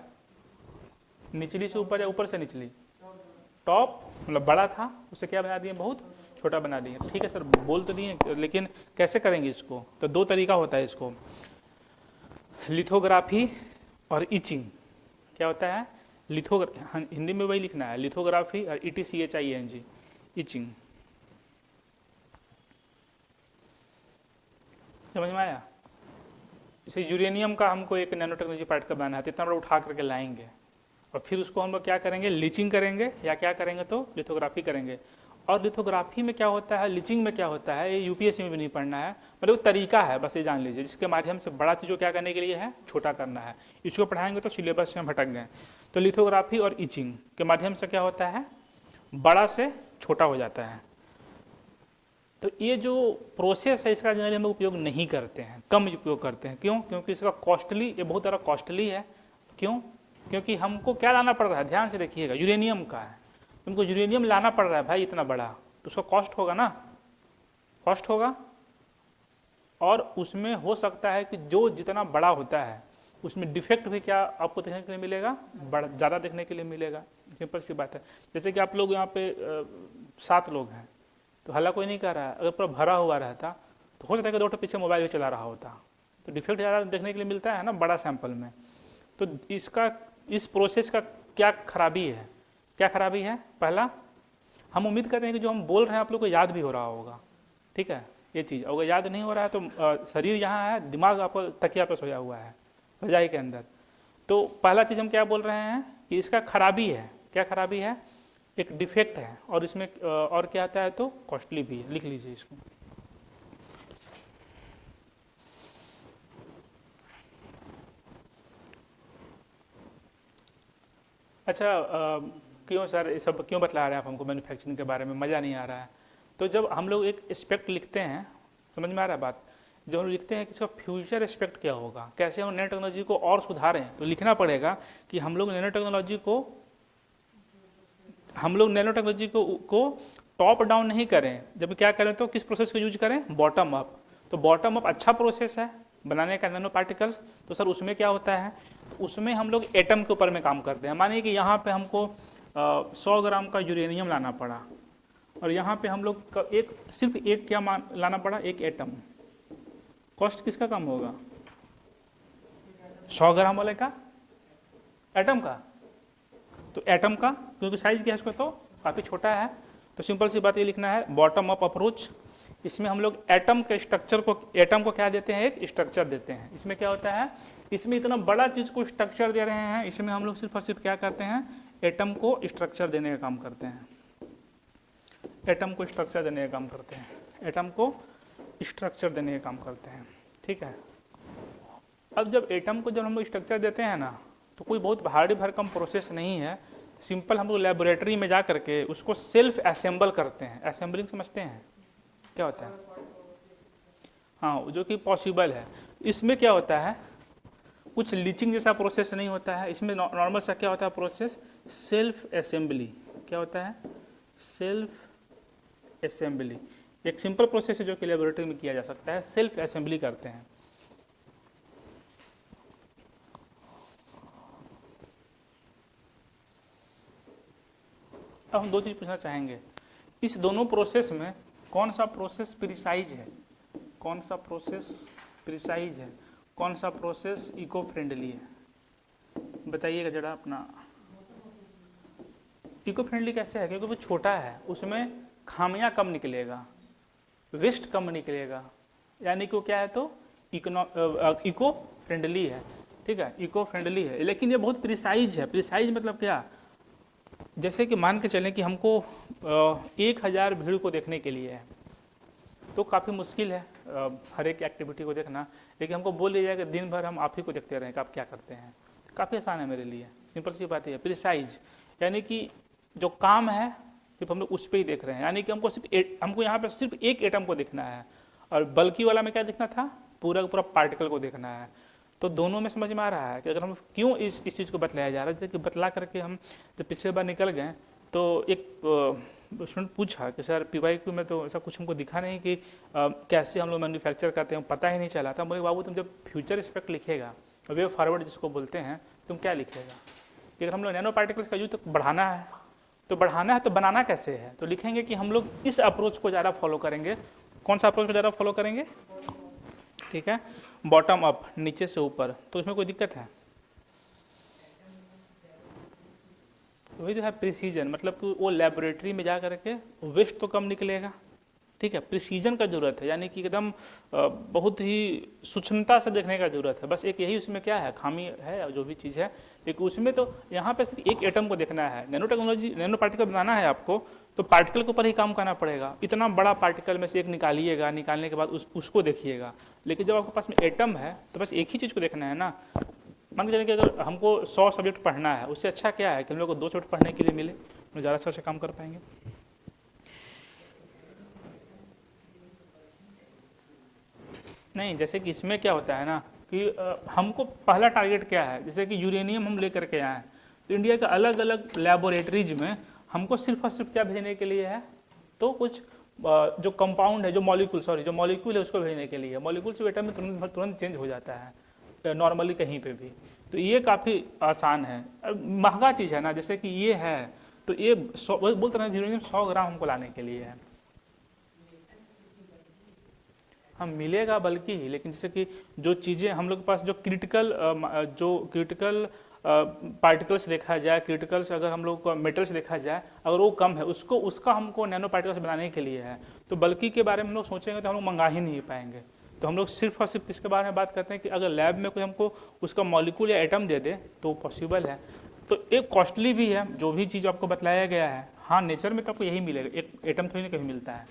निचली से ऊपर या ऊपर से निचली? टॉप, मतलब बड़ा था उसे क्या बना दिए, बहुत छोटा बना दिए। ठीक है सर, बोल तो दिए, लेकिन कैसे करेंगे इसको? तो 2 तरीका होता है इसको, लिथोग्राफी और इचिंग। क्या होता है? हिंदी में वही लिखना है, लिथोग्राफी और ETCHING, इचिंग। समझ में आया? जैसे यूरेनियम का हमको एक नैनो टेक्नोलॉजी पार्टिकल बनाना है, तो इतना बड़ा उठा करके लाएंगे और फिर उसको हम लोग क्या करेंगे, लीचिंग करेंगे, या क्या करेंगे तो लिथोग्राफी करेंगे। और लिथोग्राफी में क्या होता है, लीचिंग में क्या होता है, ये यूपीएससी में भी नहीं पढ़ना है, मतलब तरीका है, बस ये जान लीजिए, जिसके माध्यम से बड़ा चीज़ को क्या करने के लिए है, छोटा करना है। इसको पढ़ाएंगे तो सिलेबस से हम भटक गए। तो लिथोग्राफी और इचिंग के माध्यम से क्या होता है, बड़ा से छोटा हो जाता है। तो ये जो प्रोसेस है इसका जनरली हम लोग उपयोग नहीं करते हैं, कम उपयोग करते हैं। क्यों? क्योंकि इसका कॉस्टली, ये बहुत ज़्यादा कॉस्टली है। क्यों? क्योंकि हमको क्या लाना पड़ रहा है, ध्यान से देखिएगा, यूरेनियम का है, तुमको यूरेनियम लाना पड़ रहा है भाई इतना बड़ा, तो उसका कॉस्ट होगा ना, कॉस्ट होगा। और उसमें हो सकता है कि जो जितना बड़ा होता है उसमें डिफेक्ट भी क्या आपको देखने के लिए मिलेगा, बड़ा ज़्यादा देखने के लिए मिलेगा। सिंपल सी बात है। जैसे कि आप लोग यहाँ पे 7 लोग हैं, तो हल्ला कोई नहीं कर रहा है, अगर पूरा भरा हुआ रहता तो हो सकता है कि 2 पीछे मोबाइल भी चला रहा होता, तो डिफेक्ट ज़्यादा देखने के लिए मिलता है ना बड़ा सैंपल में। तो इसका, इस प्रोसेस का क्या खराबी है? क्या खराबी है? पहला, हम उम्मीद करते हैं कि जो हम बोल रहे हैं आप लोग को याद भी हो रहा होगा, ठीक है, ये चीज़ अगर याद नहीं हो रहा है तो शरीर यहाँ है, दिमाग आपको तकिया पे सोया हुआ है रजाई के अंदर। तो पहला चीज़ हम क्या बोल रहे हैं कि इसका खराबी है। क्या खराबी है? एक डिफेक्ट है, और इसमें और क्या आता है तो कॉस्टली भी है। लिख लीजिए इसको। अच्छा, क्यों सर ये सब क्यों बतला रहे हैं आप हमको मैन्युफैक्चरिंग के बारे में? मज़ा नहीं आ रहा है। तो जब हम लोग एक एस्पेक्ट लिखते हैं, समझ में आ रहा है बात, जब हम लिखते हैं कि इसका फ्यूचर एस्पेक्ट क्या होगा, कैसे हम नैनो टेक्नोलॉजी को और सुधारें, तो लिखना पड़ेगा कि हम लोग नैनो टेक्नोलॉजी को टॉप डाउन नहीं करें। जब क्या करें तो किस प्रोसेस को यूज करें? Bottom up. तो बॉटम अप अच्छा प्रोसेस है बनाने का नैनो पार्टिकल्स। तो सर उसमें क्या होता है? तो उसमें हम लोग एटम के ऊपर में काम करते हैं। मानिए कि यहाँ पे हमको 100 ग्राम का यूरेनियम लाना पड़ा, और यहाँ पे हम लोग सिर्फ एक क्या लाना पड़ा? एक एटम। कॉस्ट किसका कम होगा? 100 ग्राम वाले का, एटम का। तो एटम का, क्योंकि साइज क्या है इसका तो काफ़ी छोटा है। तो सिंपल सी बात ये लिखना है, बॉटम अप अप्रोच। इसमें हम लोग एटम के स्ट्रक्चर को, एटम को क्या देते हैं? एक स्ट्रक्चर देते हैं। इसमें क्या होता है? इसमें इतना बड़ा चीज़ को स्ट्रक्चर दे रहे हैं, इसमें हम लोग सिर्फ और सिर्फ क्या करते हैं? एटम को स्ट्रक्चर देने का काम करते हैं। एटम को स्ट्रक्चर देने का काम करते हैं। एटम को स्ट्रक्चर देने का काम करते हैं, ठीक है। अब जब एटम को जब हम लोग स्ट्रक्चर देते हैं ना, तो कोई बहुत भारी भरकम प्रोसेस नहीं है। सिंपल हम लोग लेबोरेटरी में जा करके उसको सेल्फ असेंबल करते हैं। असेंबलिंग समझते हैं क्या होता है? हाँ, जो कि पॉसिबल है। इसमें क्या होता है? कुछ लीचिंग जैसा प्रोसेस नहीं होता है इसमें। नॉर्मल सा क्या होता है प्रोसेस? Self assembly. क्या होता है? Self assembly. एक सिंपल प्रोसेस है जो कि लेबोरेटरी में किया जा सकता है। सेल्फ असेंबली करते हैं। अब हम दो चीज़ पूछना चाहेंगे, इस दोनों प्रोसेस में कौन सा प्रोसेस प्रिसाइज है? कौन सा प्रोसेस प्रिसाइज है? कौन सा प्रोसेस इको फ्रेंडली है? बताइएगा जरा अपना। इको फ्रेंडली कैसे है? क्योंकि वो छोटा है, उसमें खामियां कम निकलेगा, वेस्ट कम निकलेगा, यानी कि वो क्या है तो इको फ्रेंडली है, ठीक है, इको फ्रेंडली है। लेकिन ये बहुत प्रिसाइज है। प्रिसाइज मतलब क्या? जैसे कि मान के चलें कि हमको 1000 भीड़ को देखने के लिए है, तो काफ़ी मुश्किल है हर एक एक्टिविटी को देखना। लेकिन हमको बोल दिया जाए कि दिन भर हम आप ही को देखते रहें कि आप क्या करते हैं, काफ़ी आसान है मेरे लिए। सिंपल सी बात है। प्रिसाइज यानी कि जो काम है सिर्फ हम लोग उस पर ही देख रहे हैं, यानी कि हमको यहाँ पे सिर्फ एक एटम को देखना है, और बल्कि वाला में क्या देखना था? पूरा का पूरा पार्टिकल को देखना है। तो दोनों में समझ में आ रहा है कि अगर हम क्यों इस चीज़ को बतलाया जा रहा है। जैसे कि बतला करके हम जब पिछले बार निकल गए तो एक स्टूडेंट पूछा कि सर PYQ में तो ऐसा कुछ हमको दिखा नहीं कि कैसे हम लोग मैन्युफैक्चर करते हैं, पता ही नहीं चला था। बोले बाबू तुम जब फ्यूचर एस्पेक्ट लिखेगा, वे फॉरवर्ड जिसको बोलते हैं, तुम क्या लिखेगा कि अगर हम लोग नैनो पार्टिकल्स का यूज तो बढ़ाना है, तो बनाना कैसे है? तो लिखेंगे कि हम लोग इस अप्रोच को ज़्यादा फॉलो करेंगे। कौन सा अप्रोच को ज़्यादा फॉलो करेंगे? ठीक है, बॉटम अप, नीचे से ऊपर। तो इसमें कोई दिक्कत है? वही जो है प्रिसीजन, मतलब कि वो लेबोरेटरी में जा करके वेस्ट तो कम निकलेगा, ठीक है। प्रिसीजन का जरूरत है, यानी कि एकदम बहुत ही सूक्ष्मता से देखने का जरूरत है। बस एक यही उसमें क्या है खामी है, जो भी चीज़ है। लेकिन उसमें तो यहाँ पे सिर्फ एक एटम को देखना है। नैनो टेक्नोलॉजी, नैनो पार्टिकल बनाना है आपको, तो पार्टिकल के ऊपर ही काम करना पड़ेगा। इतना बड़ा पार्टिकल में से एक निकालिएगा, निकालने के बाद उसको देखिएगा। लेकिन जब आपके पास में एटम है तो बस एक ही चीज़ को देखना है ना। मान के चलिए कि अगर हमको 100 सब्जेक्ट पढ़ना है, उससे अच्छा क्या है कि हम लोग को 2 सब्जेक्ट पढ़ने के लिए मिले, तो ज़्यादा से अच्छा काम कर पाएंगे। नहीं, जैसे कि इसमें क्या होता है ना कि हमको पहला टारगेट क्या है, जैसे कि यूरेनियम हम लेकर के आए, तो इंडिया के अलग अलग लेबोरेटरीज में हमको सिर्फ और सिर्फ क्या भेजने के लिए है, तो कुछ जो कंपाउंड है, जो मॉलिक्यूल है उसको भेजने के लिए। मॉलिक्यूल से एटम में तुरंत चेंज हो जाता है नॉर्मली कहीं पे भी। तो ये काफ़ी आसान है। महंगा चीज़ है ना, जैसे कि ये है, तो ये बोलते हैं यूरेनियम 100 ग्राम हमको लाने के लिए है। हम मिलेगा बल्कि ही, लेकिन जैसे कि जो चीज़ें हम लोग के पास जो क्रिटिकल पार्टिकल्स देखा जाए, क्रिटिकल्स अगर हम लोग को मेटल्स देखा जाए, अगर वो कम है उसका हमको नैनो पार्टिकल्स बनाने के लिए है, तो बल्कि के बारे में हम लोग सोचेंगे तो हम लोग मंगा ही नहीं पाएंगे। तो हम लोग सिर्फ और सिर्फ इसके बारे में बात करते हैं कि अगर लैब में कोई हमको उसका मॉलिक्यूल या एटम दे दे तो पॉसिबल है। तो एक कॉस्टली भी है जो भी चीज़ आपको बतलाया गया है। हाँ, नेचर में तो आपको यही मिलेगा, एक एटम थोड़ी ना कहीं मिलता है।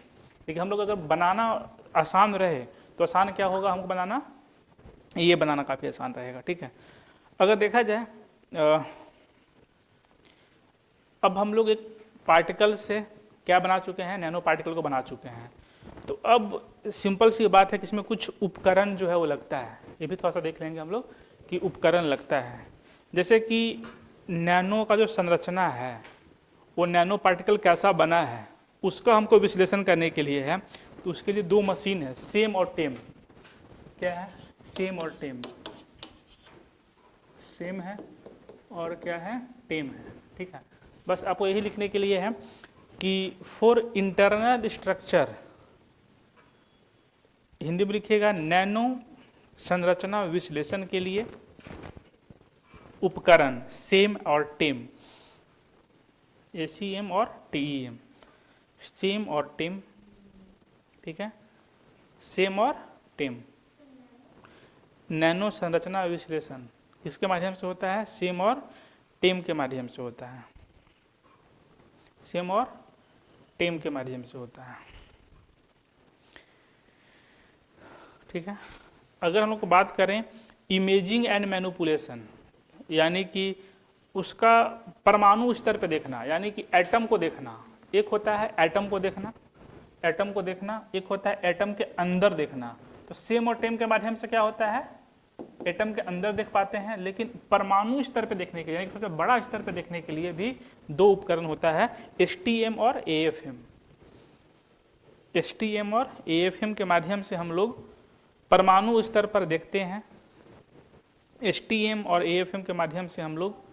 लेकिन हम लोग अगर बनाना आसान रहे तो आसान क्या होगा, हमको बनाना, ये बनाना काफ़ी आसान रहेगा। ठीक है, अगर देखा जाए अब हम लोग एक पार्टिकल से क्या बना चुके हैं, नैनो पार्टिकल को बना चुके हैं। तो अब सिंपल सी बात है कि इसमें कुछ उपकरण जो है वो लगता है, ये भी थोड़ा सा देख लेंगे हम लोग कि उपकरण लगता है। जैसे कि नैनो का जो संरचना है, वो नैनो पार्टिकल कैसा बना है उसका हमको विश्लेषण करने के लिए है। तो उसके लिए दो मशीन है, सेम और टेम। क्या है? सेम और टेम। सेम है और क्या है? टेम है। ठीक है, बस आपको यही लिखने के लिए है कि फॉर इंटरनल स्ट्रक्चर, हिंदी में लिखिएगा नैनो संरचना विश्लेषण के लिए उपकरण सेम और टेम, ACM और TEM, सेम और टेम। ठीक है, सेम और टेम। नैनो संरचना विश्लेषण किसके माध्यम से होता है? सेम और टेम के माध्यम से होता है। सेम और टेम के माध्यम से होता है। ठीक है, अगर हम लोग को बात करें इमेजिंग एंड मैनिपुलेशन, यानी कि उसका परमाणु स्तर पे देखना, यानी कि एटम को देखना। एक होता है एटम को देखना, एटम को देखना, एक होता है एटम के अंदर देखना। तो सेम और टेम के माध्यम से क्या होता है? एटम के अंदर देख पाते हैं, लेकिन परमाणु स्तर पे देखने के लिए, यानी सबसे बड़ा स्तर पे देखने के लिए भी दो उपकरण होता है, STM और AFM। STM और AFM के माध्यम से हम लोग परमाणु स्तर पर देखते हैं। STM और AFM के माध्यम से हम लोग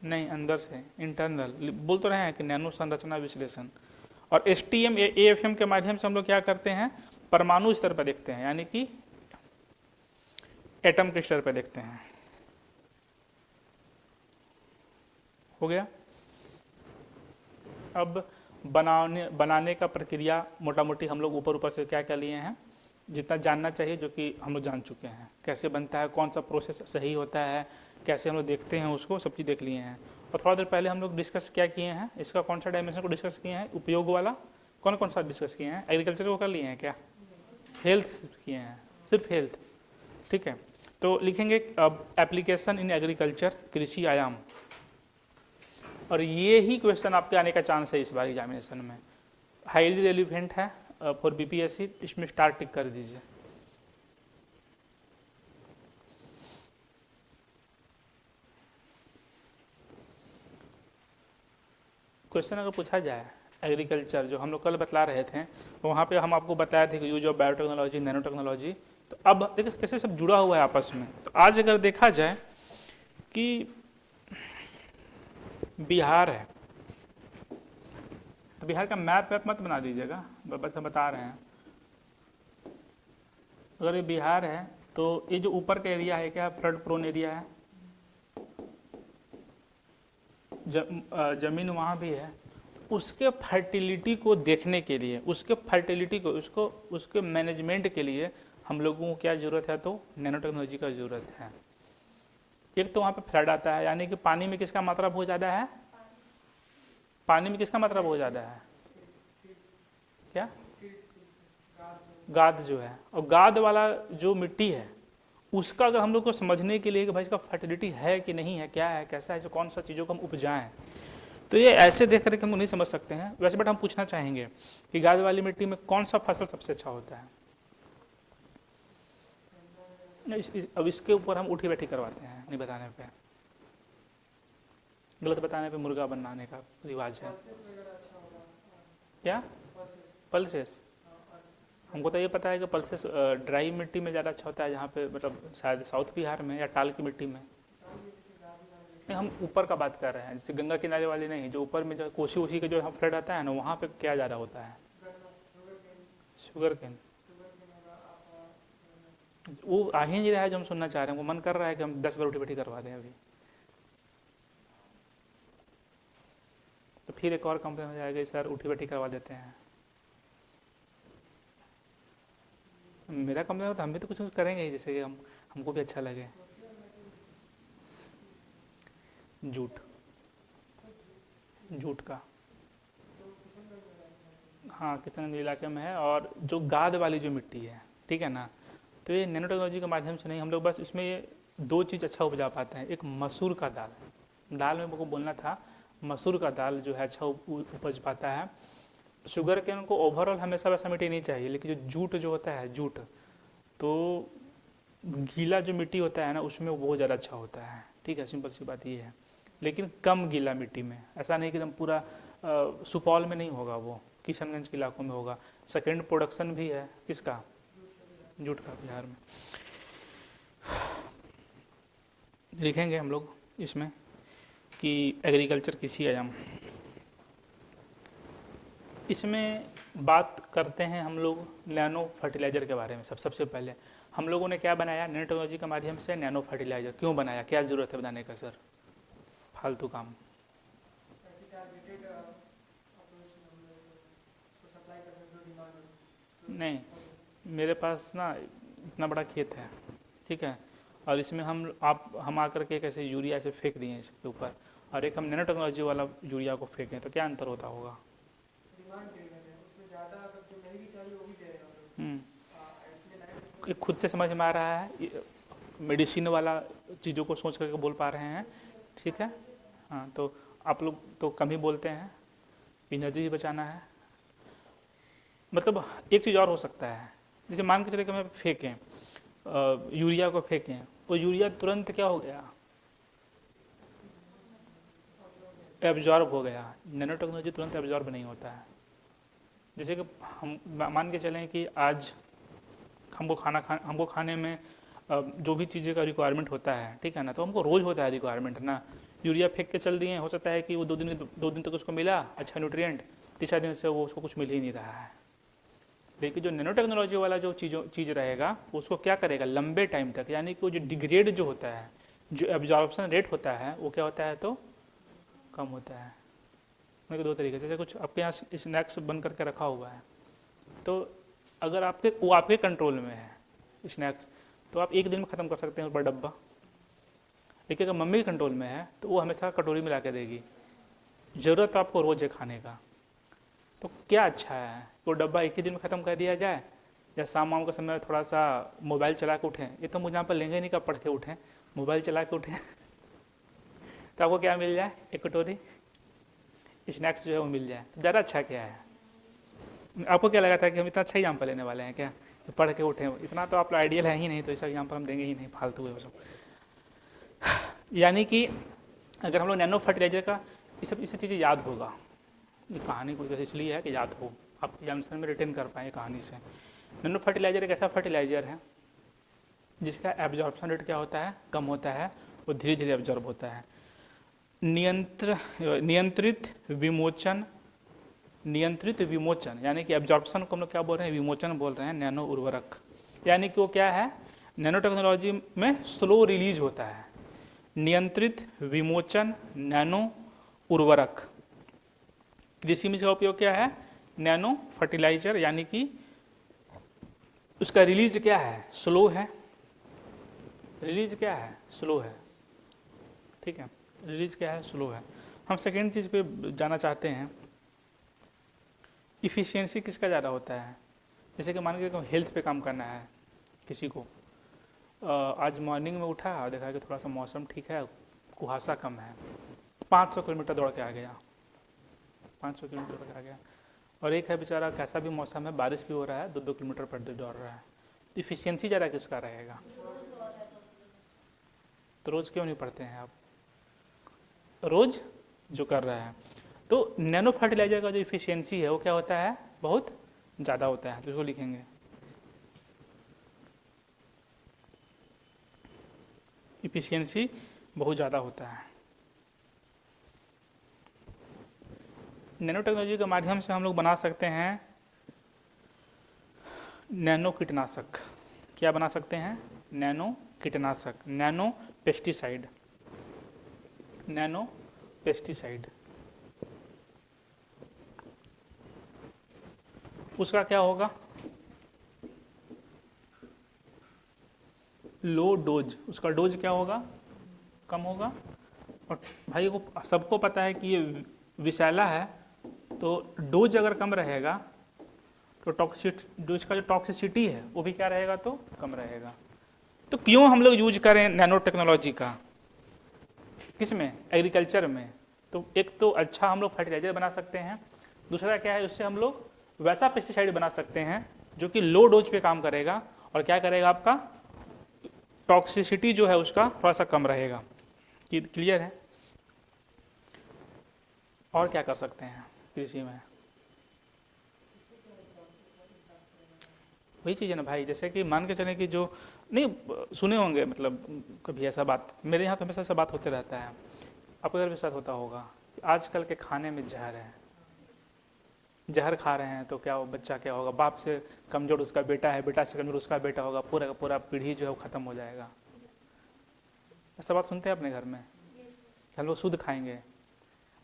नहीं, अंदर से, इंटरनल बोल तो रहे हैं कि नैनो संरचना विश्लेषण। और STM AFM के माध्यम से हम लोग क्या करते हैं? परमाणु स्तर पर देखते हैं, यानी कि एटम के स्तर पर देखते हैं। हो गया। अब बनाने का प्रक्रिया मोटा मोटी हम लोग ऊपर से क्या क्या लिए हैं, जितना जानना चाहिए जो कि हम लोग जान चुके हैं। कैसे बनता है, कौन सा प्रोसेस सही होता है, कैसे हम लोग देखते हैं उसको, सब चीज़ देख लिए हैं। और थोड़ा देर पहले हम लोग डिस्कस क्या किए हैं, इसका कौन सा डायमेंशन को डिस्कस किए हैं, उपयोग वाला कौन कौन सा डिस्कस किए हैं? एग्रीकल्चर को कर लिए हैं क्या? हेल्थ किए हैं, सिर्फ हेल्थ। ठीक है, तो लिखेंगे अब एप्लीकेशन इन एग्रीकल्चर, कृषि आयाम। और ये ही क्वेश्चन आपके आने का चांस है इस बार एग्जामिनेशन में, हाईली रेलिवेंट है फॉर BPSC। इसमें स्टार टिक कर दीजिए। क्वेश्चन अगर पूछा जाए एग्रीकल्चर, जो हम लोग कल बतला रहे थे, तो वहाँ पे हम आपको बताए थे कि use of biotechnology, nano technology. तो अब देखिए कैसे सब जुड़ा हुआ है आपस में। तो आज अगर देखा जाए कि बिहार है, तो बिहार का मैप मत बना दीजिएगा, बता रहे हैं। अगर ये बिहार है तो ये जो ऊपर का एरिया है क्या फ्लड प्रोन एरिया है, जमीन वहाँ भी है। उसके फर्टिलिटी को देखने के लिए, उसके फर्टिलिटी को, उसके मैनेजमेंट के लिए हम लोगों को क्या ज़रूरत है? तो नैनो टेक्नोलॉजी का ज़रूरत है। एक तो वहाँ पे फ्लड आता है, यानी कि पानी में किसका मात्रा बहुत ज़्यादा है? पानी में किसका मात्रा बहुत ज़्यादा है? क्या? गाद जो है, और गाद वाला जो मिट्टी है उसका अगर हम लोग को समझने के लिए कि भाई इसका फर्टिलिटी है कि नहीं है, क्या है, कैसा है, कौन सा चीज़ों को हम उपजाएं, तो ये ऐसे देख करके हम नहीं समझ सकते हैं वैसे। बट हम पूछना चाहेंगे कि गाद वाली मिट्टी में कौन सा फसल सबसे अच्छा होता है। अब इसके ऊपर हम उठी बैठी करवाते हैं, नहीं बताने पे, गलत बताने पे मुर्गा बनाने का रिवाज है। क्या? पल्सेस? हमको तो ये पता है कि पल्सेस ड्राई मिट्टी में ज़्यादा अच्छा होता है, जहाँ पे मतलब शायद साउथ बिहार में या टाल की मिट्टी में। नहीं, हम ऊपर का बात कर रहे हैं, जैसे गंगा किनारे वाले नहीं, जो ऊपर में जो कोसी वोसी का जो हम फ्लड आता है ना, वहाँ पे क्या ज़्यादा होता है? Sugarcane. वो आ ही नहीं रहा है जो हम सुनना चाह रहे हैं, वो मन कर रहा है कि हम 10 बार उठी बैठी करवा दें अभी। तो फिर एक और कंप्लेन हो जाएगा, सर उठी बैठी करवा देते हैं। मेरा कंप्लेन होता है, हम भी तो कुछ करेंगे ही, जैसे कि हमको भी अच्छा लगे। जूट, जूट का। हाँ, किशनगंज इलाके में है, और जो गाद वाली जो मिट्टी है, ठीक है ना, तो ये नैनो टेक्नोलॉजी के माध्यम से नहीं, हम लोग बस इसमें ये दो चीज़ अच्छा उपजा पाते हैं। एक मसूर का दाल, दाल में मेरे को बोलना था, मसूर का दाल जो है अच्छा उपज पाता है। शुगर केन को ओवरऑल हमेशा वैसा मिट्टी नहीं चाहिए, लेकिन जो जूट जो होता है, जूट तो गीला जो मिट्टी होता है ना, उसमें वो बहुत ज़्यादा अच्छा होता है। ठीक है, सिंपल सी बात ये है। लेकिन कम गीला मिट्टी में, ऐसा नहीं कि एकदम पूरा सुपौल में नहीं होगा, वो किशनगंज के इलाकों में होगा। सेकेंड प्रोडक्शन भी है किसका? जूट का, बिहार में। लिखेंगे हम लोग इसमें कि एग्रीकल्चर कृषि आयाम। इसमें बात करते हैं हम लोग नैनो फर्टिलाइज़र के बारे में। सबसे पहले हम लोगों ने क्या बनाया नैनो टेक्नोलॉजी के माध्यम से? Nano fertiliser. क्यों बनाया, क्या ज़रूरत है बनाने का सर? फालतू काम। नहीं, मेरे पास ना इतना बड़ा खेत है, ठीक है, और इसमें हम आकर के कैसे यूरिया से फेंक दिए इसके ऊपर, और एक हम नैनो टेक्नोलॉजी वाला यूरिया को फेंकें, तो क्या अंतर होता होगा? ये खुद से समझ में आ रहा है, मेडिसिन वाला चीज़ों को सोच करके बोल पा रहे हैं, ठीक है। हाँ, तो आप लोग तो कम ही बोलते हैं, एनर्जी भी बचाना है। मतलब एक चीज़ और हो सकता है, जैसे मान के चले कि हमें फेंकें, यूरिया को फेंकें, वो यूरिया तुरंत क्या हो गया? एब्जॉर्ब हो गया। नैनो टेक्नोलॉजी तुरंत एब्जॉर्ब नहीं होता है। जैसे कि हम मान के चलें कि आज हमको खाने में जो भी चीज़ें का रिक्वायरमेंट होता है, ठीक है ना, तो हमको रोज़ होता है रिक्वायरमेंट ना। यूरिया फेंक के चल दिए, हो सकता है कि वो 2 दिन तक उसको मिला अच्छा न्यूट्रिएंट, तीसरा दिन से वो उसको कुछ मिल ही नहीं रहा है। लेकिन जो नैनो टेक्नोलॉजी वाला जो चीज़ रहेगा, उसको क्या करेगा लंबे टाइम तक, यानी कि वो जो डिग्रेड जो होता है, जो एब्जॉर्प्शन रेट होता है, वो क्या होता है, तो कम होता है। मेरे को दो तरीके से, जैसे कुछ आपके यहाँ स्नैक्स बन करके रखा हुआ है, तो अगर वो आपके कंट्रोल में है स्नैक्स, तो आप एक दिन में ख़त्म कर सकते हैं ऊपर डब्बा। लेकिन अगर मम्मी के कंट्रोल में है, तो वो हमेशा कटोरी में ला के देगी। ज़रूरत तो आपको रोज़ है खाने का, तो क्या अच्छा है वो डब्बा एक ही दिन में ख़त्म कर दिया जाए, या शाम वाम का समय थोड़ा सा मोबाइल चला के उठें। ये तो मुझे यहाँ पर लेंगे नहीं, कब पढ़ के उठें, मोबाइल चला के उठें तो आपको क्या मिल जाए, एक कटोरी स्नैक्स जो है वो मिल जाए, तो ज़्यादा अच्छा क्या है? आपको क्या लगा था कि हम इतना अच्छा एग्जाम्पल लेने वाले हैं क्या, तो पढ़ के उठें? इतना तो आप आइडियल है ही नहीं, तो ऐसा एग्जाम्पल हम देंगे ही नहीं, फालतू है वो सब। यानी कि अगर हम लोग नैनो फर्टिलाइजर का ये सब चीज़ें याद होगा, ये कहानी को जैसे इसलिए है कि याद हो, आप एग्जामिनेशन में रिटेन कर पाएँ कहानी से। नैनो फर्टिलाइजर एक ऐसा फर्टिलाइजर है जिसका एब्जॉर्प्शन रेट क्या होता है, कम होता है, वो धीरे धीरे एब्जॉर्ब होता है। नियंत्रित विमोचन, नियंत्रित विमोचन, यानी कि एब्जॉर्प्शन को हम लोग क्या बोल रहे हैं, विमोचन बोल रहे हैं। नैनो उर्वरक, यानी कि वो क्या है, नैनो टेक्नोलॉजी में स्लो रिलीज होता है। नियंत्रित विमोचन नैनो उर्वरक। कृषि में इसका उपयोग क्या है, नैनो फर्टिलाइजर, यानी कि उसका रिलीज क्या है, स्लो है। रिलीज क्या है, स्लो है, ठीक है, रिलीज क्या है, स्लो है। हम सेकेंड चीज़ पे जाना चाहते हैं, इफ़िशियंसी किसका ज़्यादा होता है। जैसे कि मान के हेल्थ पे काम करना है किसी को, आज मॉर्निंग में उठा और देखा कि थोड़ा सा मौसम ठीक है, कुहासा कम है, 500 किलोमीटर दौड़ के आ गया, 500 किलोमीटर दौड़ के आ गया। और एक है बेचारा, कैसा भी मौसम है, बारिश भी हो रहा है, 2-2 किलोमीटर पर डे दौड़ रहा है, तो इफिशियंसी ज़्यादा किसका रहेगा? तो रोज़ क्यों नहीं पढ़ते हैं आप, रोज़ जो कर रहा है। तो नैनो फर्टिलाइजर का जो इफिशियंसी है वो क्या होता है, बहुत ज़्यादा होता है। तो इसको लिखेंगे, इफिशियंसी बहुत ज़्यादा होता है। नैनो टेक्नोलॉजी के माध्यम से हम लोग बना सकते हैं नैनो कीटनाशक। क्या बना सकते हैं? नैनो कीटनाशक, नैनो पेस्टिसाइड, नैनो पेस्टिसाइड। उसका क्या होगा? लो डोज, उसका डोज क्या होगा? कम होगा। और भाई को सबको पता है कि ये विषैला है, तो डोज अगर कम रहेगा तो डोज का जो टॉक्सिसिटी है वो भी क्या रहेगा? तो कम रहेगा। तो क्यों हम लोग यूज करें नैनो टेक्नोलॉजी का? किसमें? एग्रीकल्चर में। तो एक तो अच्छा हम लोग फर्टिलाइजर बना सकते हैं, दूसरा क्या है, उससे हम लोग वैसा पेस्टिसाइड बना सकते हैं जो कि लो डोज पे काम करेगा और क्या करेगा, आपका टॉक्सिसिटी जो है उसका थोड़ा सा कम रहेगा। क्लियर है? और क्या कर सकते हैं कृषि में? वही चीज़ है ना भाई, जैसे कि मान के चलें कि जो नहीं सुने होंगे, मतलब कभी ऐसा बात, मेरे यहाँ तो हमेशा ऐसा बात होते रहता है, आपके घर भी साथ होता होगा, आजकल के खाने में जहर है, जहर खा रहे हैं तो क्या वो बच्चा क्या होगा, बाप से कमजोर उसका बेटा है, बेटा से कमजोर उसका बेटा होगा, पूरा का पूरा पीढ़ी जो है वो खत्म हो जाएगा। ऐसा बात सुनते हैं अपने घर में? हम लोग शुद्ध खाएंगे,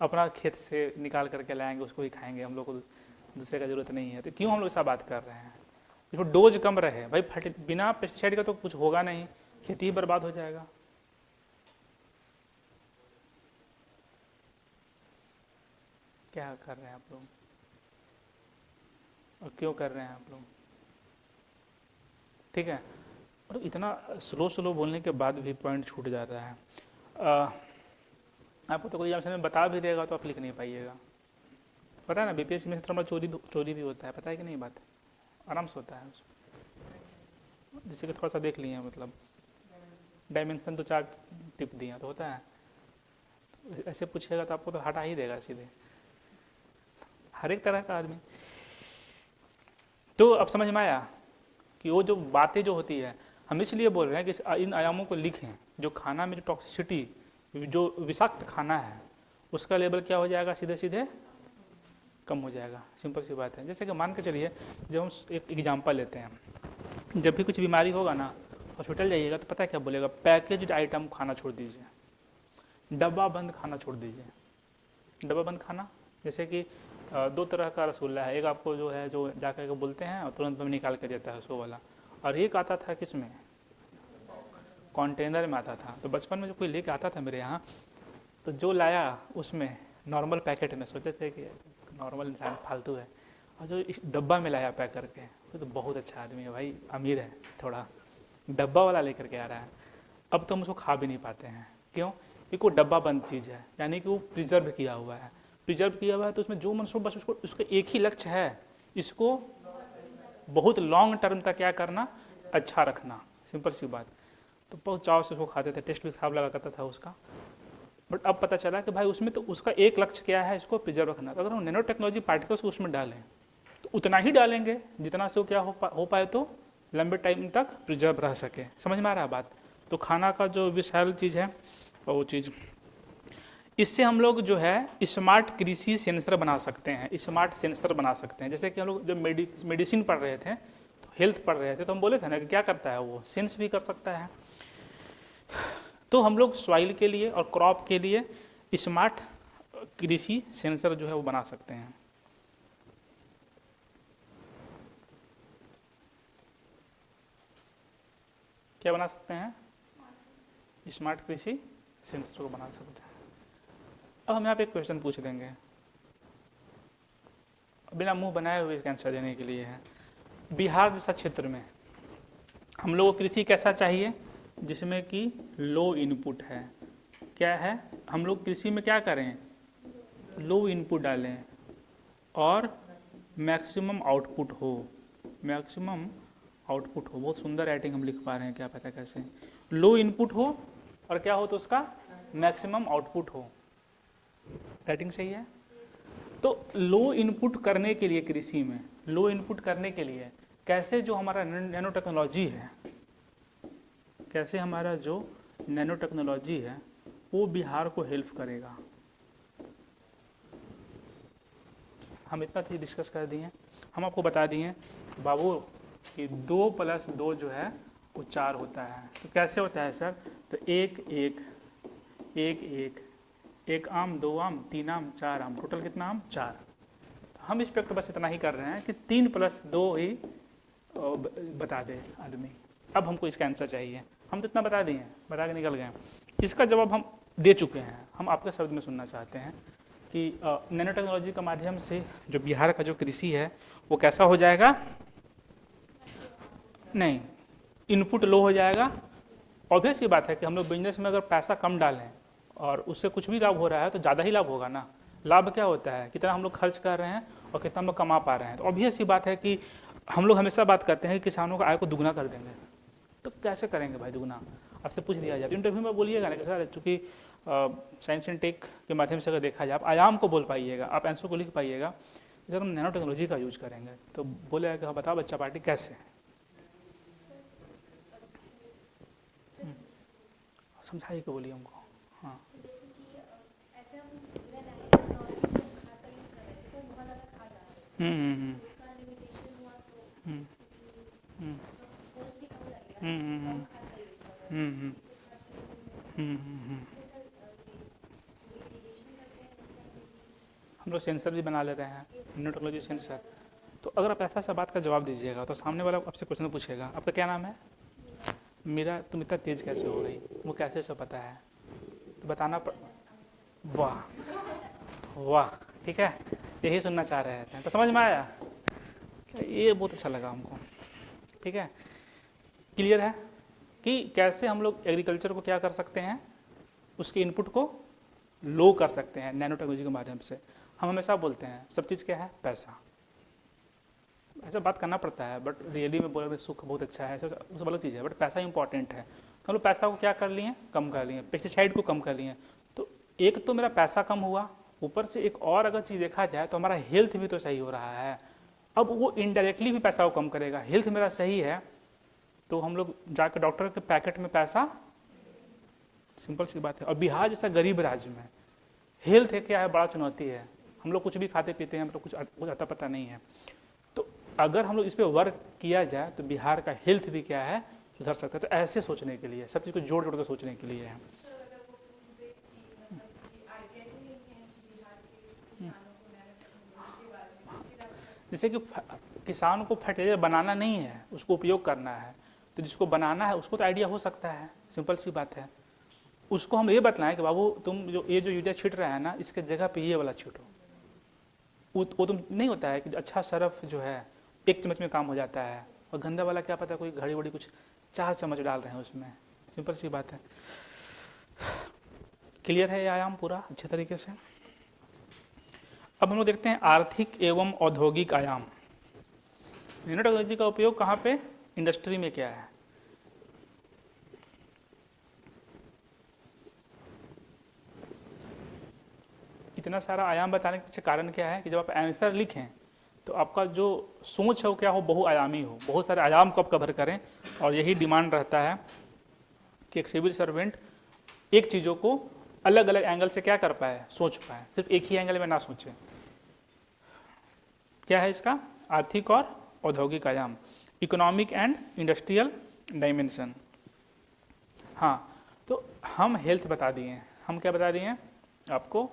अपना खेत से निकाल करके लाएंगे, उसको ही खाएंगे, हम लोग को दूसरे का जरूरत नहीं है। तो क्यों हम लोग ऐसा बात कर रहे हैं? जो डोज कम रहे भाई, बिना पेस्टिसाइड का तो कुछ होगा नहीं, खेती ही बर्बाद हो जाएगा। क्या कर रहे हैं आप लोग और क्यों कर रहे हैं आप लोग? ठीक है, और इतना स्लो स्लो बोलने के बाद भी पॉइंट छूट जा रहा है। आपको तो कोई एग्जामिनेशन में बता भी देगा तो आप लिख नहीं पाइएगा। पता है ना, बीपीएससी में थोड़ा चोरी भी होता है, पता है कि नहीं बात? आराम से होता है उसमें। जैसे कि थोड़ा सा देख लिए, मतलब डायमेंशन तो 4 टिप दिया तो होता है, तो ऐसे पूछेगा तो आपको तो हटा ही देगा सीधे, हर एक तरह का आदमी। तो अब समझ में आया कि वो जो बातें जो होती है, हम इसलिए बोल रहे हैं कि इन आयामों को लिखें। जो खाना में जो टॉक्सिसिटी, जो विषाक्त खाना है, उसका लेवल क्या हो जाएगा? सीधे सीधे कम हो जाएगा। सिंपल सी बात है। जैसे कि मान के चलिए, जब हम एक एग्जांपल लेते हैं, जब भी कुछ बीमारी होगा ना, हॉस्पिटल जाइएगा तो पता है क्या बोलेगा? पैकेज्ड आइटम खाना छोड़ दीजिए, डब्बा बंद खाना छोड़ दीजिए। डब्बा बंद खाना, जैसे कि 2 तरह का रसगुल्ला है, एक आपको जो है जो जा कर के बोलते हैं और तुरंत में निकाल के देता है सो वाला, और एक आता था किस में? कंटेनर में आता था। तो बचपन में जो कोई लेके आता था मेरे यहाँ, तो जो लाया उसमें नॉर्मल पैकेट में, सोचते थे कि नॉर्मल इंसान फालतू है, और जो इस डब्बा में लाया पैक करके, वो तो बहुत अच्छा आदमी है भाई, अमीर है थोड़ा, डब्बा वाला लेकर के आ रहा है। अब तो हम उसको खा भी नहीं पाते हैं। क्यों? क्योंकि वो डब्बा बंद चीज़ है, यानी कि वो प्रिजर्व किया हुआ है। प्रिजर्व किया हुआ है तो उसमें जो मन सो बस उसको, उसका एक ही लक्ष्य है, इसको बहुत लॉन्ग टर्म तक क्या करना? अच्छा रखना। सिंपल सी बात। तो बहुत चाव से उसको खाते थे, टेस्ट भी खराब लगा करता था उसका। बट अब पता चला कि भाई उसमें तो उसका एक लक्ष्य क्या है? इसको प्रिजर्व रखना। तो अगर हम नैनो टेक्नोलॉजी पार्टिकल्स को उसमें डालें तो उतना ही डालेंगे जितना से वो क्या हो पाए तो लंबे टाइम तक प्रिजर्व रह सके। समझ में आ रहा है बात? तो खाना का जो विषैल चीज़ है वो चीज़, इससे हम लोग जो है स्मार्ट कृषि सेंसर बना सकते हैं, स्मार्ट सेंसर बना सकते हैं। जैसे कि हम लोग जब मेडिसिन पढ़ रहे थे, तो हेल्थ पढ़ रहे थे, तो हम बोले थे ना कि क्या करता है वो? सेंस भी कर सकता है। तो हम लोग सॉइल के लिए और क्रॉप के लिए स्मार्ट कृषि सेंसर जो है वो बना सकते हैं। क्या बना सकते हैं? स्मार्ट कृषि सेंसर को बना सकते हैं। अब हम यहाँ पे एक क्वेश्चन पूछ देंगे, बिना मुंह बनाए हुए इसका आंसर देने के लिए है। बिहार जैसा क्षेत्र में हम लोग को कृषि कैसा चाहिए? जिसमें कि लो इनपुट है। क्या है? हम लोग कृषि में क्या करें? लो इनपुट डालें और मैक्सिमम आउटपुट हो, मैक्सिमम आउटपुट हो। बहुत सुंदर राइटिंग हम लिख पा रहे हैं, क्या पता कैसे। लो इनपुट हो और क्या हो तो उसका मैक्सिमम आउटपुट हो। राइटिंग सही है? तो लो इनपुट करने के लिए कृषि में, लो इनपुट करने के लिए कैसे जो हमारा नैनो टेक्नोलॉजी है, कैसे हमारा जो नैनो टेक्नोलॉजी है वो बिहार को हेल्प करेगा। हम इतना चीज़ डिस्कस कर दिए, हम आपको बता दिए बाबू कि 2 + 2 जो है वो 4 होता है। तो कैसे होता है सर? तो 1 1 1 1 1 आम, 2 आम, 3 आम, 4 आम, टोटल कितना आम? 4। हम इस पे बस इतना ही कर रहे हैं कि 3 + 2 ही बता दे आदमी। अब हमको इसका आंसर चाहिए, हम तो इतना बता दिए, बता के निकल गए। इसका जवाब हम दे चुके हैं, हम आपके शब्द में सुनना चाहते हैं कि नैनो टेक्नोलॉजी के माध्यम से जो बिहार का जो कृषि है वो कैसा हो जाएगा? नहीं, इनपुट लो हो जाएगा। ऑब्वियस सी बात है कि हम लोग बिजनेस में अगर पैसा कम डालें और उससे कुछ भी लाभ हो रहा है तो ज़्यादा ही लाभ होगा ना। लाभ क्या होता है? कितना हम लोग खर्च कर रहे हैं और कितना हम लोग कमा पा रहे हैं। तो ऑब्वियस सी बात है कि हम लोग हमेशा बात करते हैं कि किसानों का आय को दुगना कर देंगे। तो कैसे करेंगे भाई दुगना? आपसे पूछ दिया जाए तो इंटरव्यू में बोलिएगा ना कि सर चूँकि साइंस एंड टेक के माध्यम से अगर देखा जाए, आप आयाम को बोल पाइएगा, आप आंसर को लिख पाइएगा, सर हम नैनो टेक्नोलॉजी का यूज करेंगे। तो बोलेगा कि हाँ बताओ बच्चा पार्टी कैसे? समझाइए कि बोलिए हमको। हाँ हम्म हम्म हम्म हम्म हम्म हम्म हम्म। हम लोग सेंसर भी बना लेते हैं, नैनो टेक्नोलॉजी सेंसर। तो अगर आप ऐसा सा बात का जवाब दीजिएगा तो सामने वाला आपसे क्वेश्चन पूछेगा आपका क्या नाम है? मेरा तुम इतना तेज कैसे हो गई? वो कैसे सब पता है? तो बताना वाह वाह, ठीक है, यही सुनना चाह रहे थे। तो समझ में आया? ये बहुत अच्छा लगा हमको। ठीक है, क्लियर है कि कैसे हम लोग एग्रीकल्चर को क्या कर सकते हैं, उसके इनपुट को लो कर सकते हैं नैनो टेक्नोलॉजी के माध्यम से। हम हमेशा बोलते हैं सब चीज़ क्या है? पैसा। ऐसा बात करना पड़ता है, बट रियली में बोला सुख बहुत अच्छा है, सब अलग चीज़ है, बट पैसा इंपॉर्टेंट है। तो हम लोग पैसा को क्या कर लिए? कम कर लिए, पेस्टिसाइड को कम कर लिए। तो एक तो मेरा पैसा कम हुआ, ऊपर से एक और अगर चीज़ देखा जाए तो हमारा हेल्थ भी तो सही हो रहा है। अब वो इनडायरेक्टली भी पैसा को कम करेगा। हेल्थ मेरा सही है तो हम लोग जाकर डॉक्टर के पैकेट में पैसा, सिंपल सी बात है। और बिहार जैसा गरीब राज्य में हेल्थ है क्या है? बड़ा चुनौती है। हम लोग कुछ भी खाते पीते हैं, मतलब कुछ अता पता नहीं है। तो अगर हम लोग इस पर वर्क किया जाए तो बिहार का हेल्थ भी क्या है? सुधर सकता है। तो ऐसे सोचने के लिए, सब चीज़ को जोड़ जोड़ कर सोचने के लिए है। जैसे कि किसान को फर्टिलाइजर बनाना नहीं है, उसको उपयोग करना है। तो जिसको बनाना है उसको तो आइडिया हो सकता है, सिंपल सी बात है। उसको हम ये बतलाएं कि बाबू तुम जो ये जो यूरिया छीट रहा है ना, इसके जगह पे ये वाला छीटो। वो तुम नहीं होता है कि अच्छा सरफ जो है 1 चम्मच में काम हो जाता है, और गंदा वाला क्या पता कोई घड़ी वड़ी कुछ 4 चम्मच डाल रहे हैं उसमें। सिंपल सी बात है। क्लियर है ये आयाम पूरा अच्छे तरीके से? अब हम लोग देखते हैं आर्थिक एवं औद्योगिक आयाम। नैनो टेक्नोलॉजी का उपयोग कहाँ पे? इंडस्ट्री में क्या है? इतना सारा आयाम बताने के पीछे कारण क्या है कि जब आप आंसर लिखें तो आपका जो सोच है वो क्या हो? बहुआयामी हो, बहुत सारे आयाम को आप कवर करें। और यही डिमांड रहता है कि एक सिविल सर्वेंट एक चीज़ों को अलग अलग एंगल से क्या कर पाए? सोच पाए, सिर्फ एक ही एंगल में ना सोचे। क्या है इसका? आर्थिक और औद्योगिक आयाम, इकोनॉमिक एंड इंडस्ट्रियल डायमेंशन। हाँ, तो हम हेल्थ बता दिए, हम क्या बता दिए आपको?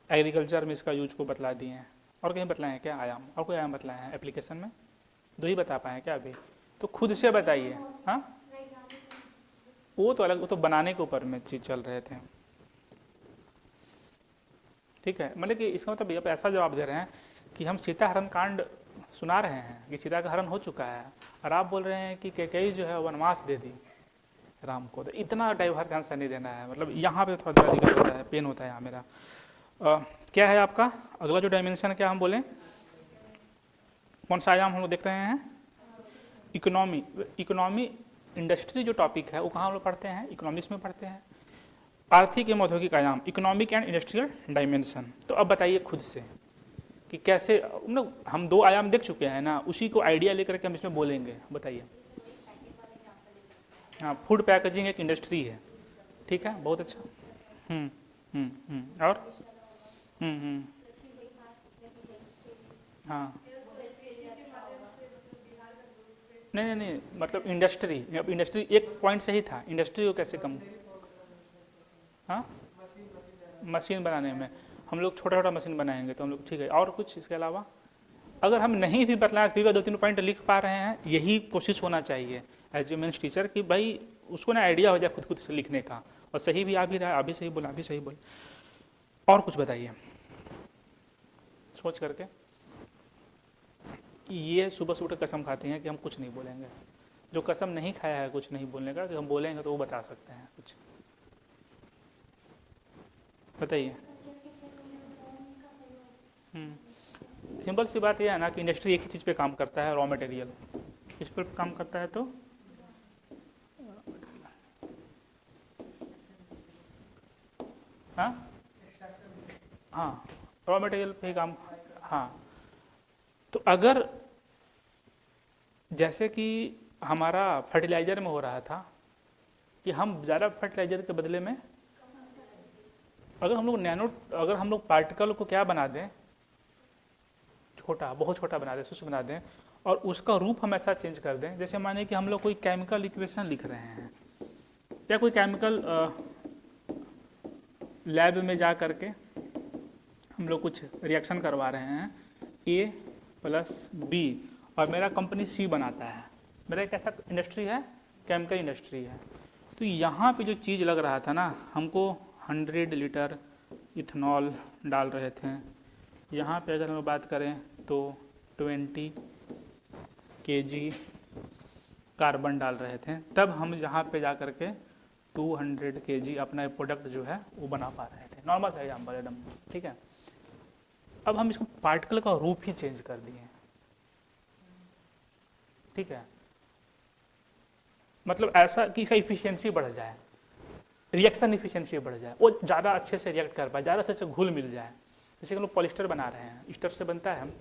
एग्रीकल्चर में इसका यूज को बतला दिए हैं। और कहीं बतलाएं क्या आयाम? और कोई आयाम बतलाए हैं एप्लीकेशन में? 2 ही बता पाए क्या अभी? तो खुद से बताइए। हाँ, वो तो अलग, वो तो बनाने के ऊपर में चीज़ चल रहे थे। ठीक है, मतलब कि इसका मतलब आप ऐसा जवाब दे रहे हैं कि हम सीता हरण कांड सुना रहे हैं कि सीता का हरण हो चुका है, और आप बोल रहे हैं कि कैकेयी जो है वनवास दे दी राम को। तो इतना डाइवर्स आंसर नहीं देना है, मतलब यहाँ पे थोड़ा ज़्यादा दिक्कत होता है, पेन होता है यहाँ मेरा। क्या है आपका अगला जो डायमेंशन? क्या हम बोलें? कौन सा आयाम हम लोग देख रहे हैं? इकोनॉमी। इकोनॉमी इंडस्ट्री जो टॉपिक है वो कहाँ हम लोग पढ़ते हैं? इकोनॉमिक्स में पढ़ते हैं। आर्थिक एवं औद्योगिक आयाम, इकोनॉमिक एंड इंडस्ट्रियल डायमेंशन। तो अब बताइए खुद से कि कैसे, मतलब हम 2 आयाम देख चुके हैं ना, उसी को आइडिया लेकर के हम इसमें बोलेंगे। बताइए। हाँ, फूड पैकेजिंग एक इंडस्ट्री है। ठीक है, बहुत अच्छा। और हम्म हम्म हाँ, नहीं नहीं नहीं, मतलब इंडस्ट्री, अब इंडस्ट्री एक पॉइंट से ही था, इंडस्ट्री को कैसे कम। हाँ, मशीन बनाने में हम लोग छोटा छोटा मशीन बनाएंगे तो हम लोग ठीक है। और कुछ इसके अलावा अगर हम नहीं भी बतलाएं फिर भी 2-3 पॉइंट लिख पा रहे हैं, यही कोशिश होना चाहिए एज ए मीन्स टीचर कि भाई उसको ना आइडिया हो जाए खुद खुद से लिखने का, और सही भी आ भी रहा है, आप भी सही बोला, आप भी सही बोले। और कुछ बताइए सोच करके। ये सुबह सुबह कसम खाते हैं कि हम कुछ नहीं बोलेंगे, जो कसम नहीं खाया है कुछ नहीं बोलने का कि हम बोलेंगे तो वो बता सकते हैं कुछ, बताइए। सिंपल सी बात यह है ना कि इंडस्ट्री एक ही चीज़ पे काम करता है, रॉ मटेरियल। किस पर काम करता है तो हाँ हाँ, रॉ मटेरियल पे ही काम। हाँ, तो अगर जैसे कि हमारा फर्टिलाइज़र में हो रहा था कि हम ज़्यादा फर्टिलाइज़र के बदले में अगर हम लोग नैनो, अगर हम लोग पार्टिकल को क्या बना दें, छोटा, बहुत छोटा बना दें, सूक्ष्म बना दें, और उसका रूप हम ऐसा चेंज कर दें, जैसे माने कि हम लोग कोई केमिकल इक्वेशन लिख रहे हैं या कोई केमिकल लैब में जा करके हम लोग कुछ रिएक्शन करवा रहे हैं, ए प्लस बी, और मेरा कंपनी सी बनाता है, मेरा एक ऐसा इंडस्ट्री है, केमिकल इंडस्ट्री है। तो यहाँ पे जो चीज़ लग रहा था ना, हमको 100 लीटर इथेनॉल डाल रहे थे, यहाँ पे अगर हम बात करें तो 20 केजी कार्बन डाल रहे थे, तब हम यहाँ पे जा करके 200 केजी अपना प्रोडक्ट जो है वो बना पा रहे थे। नॉर्मल सा एग्जाम्पल एकदम, ठीक है। अब हम इसको पार्टिकल का रूप ही चेंज कर दिए, ठीक है, मतलब ऐसा कि इसका इफिशियंसी बढ़ जाए, रिएक्शन इफिशियंसी बढ़ जाए, वो ज़्यादा अच्छे से रिएक्ट कर पाए, ज़्यादा अच्छे घुल मिल जाए। जैसे कि हम लोग पॉलिस्टर बना रहे हैं, ईस्टर से बनता है, हम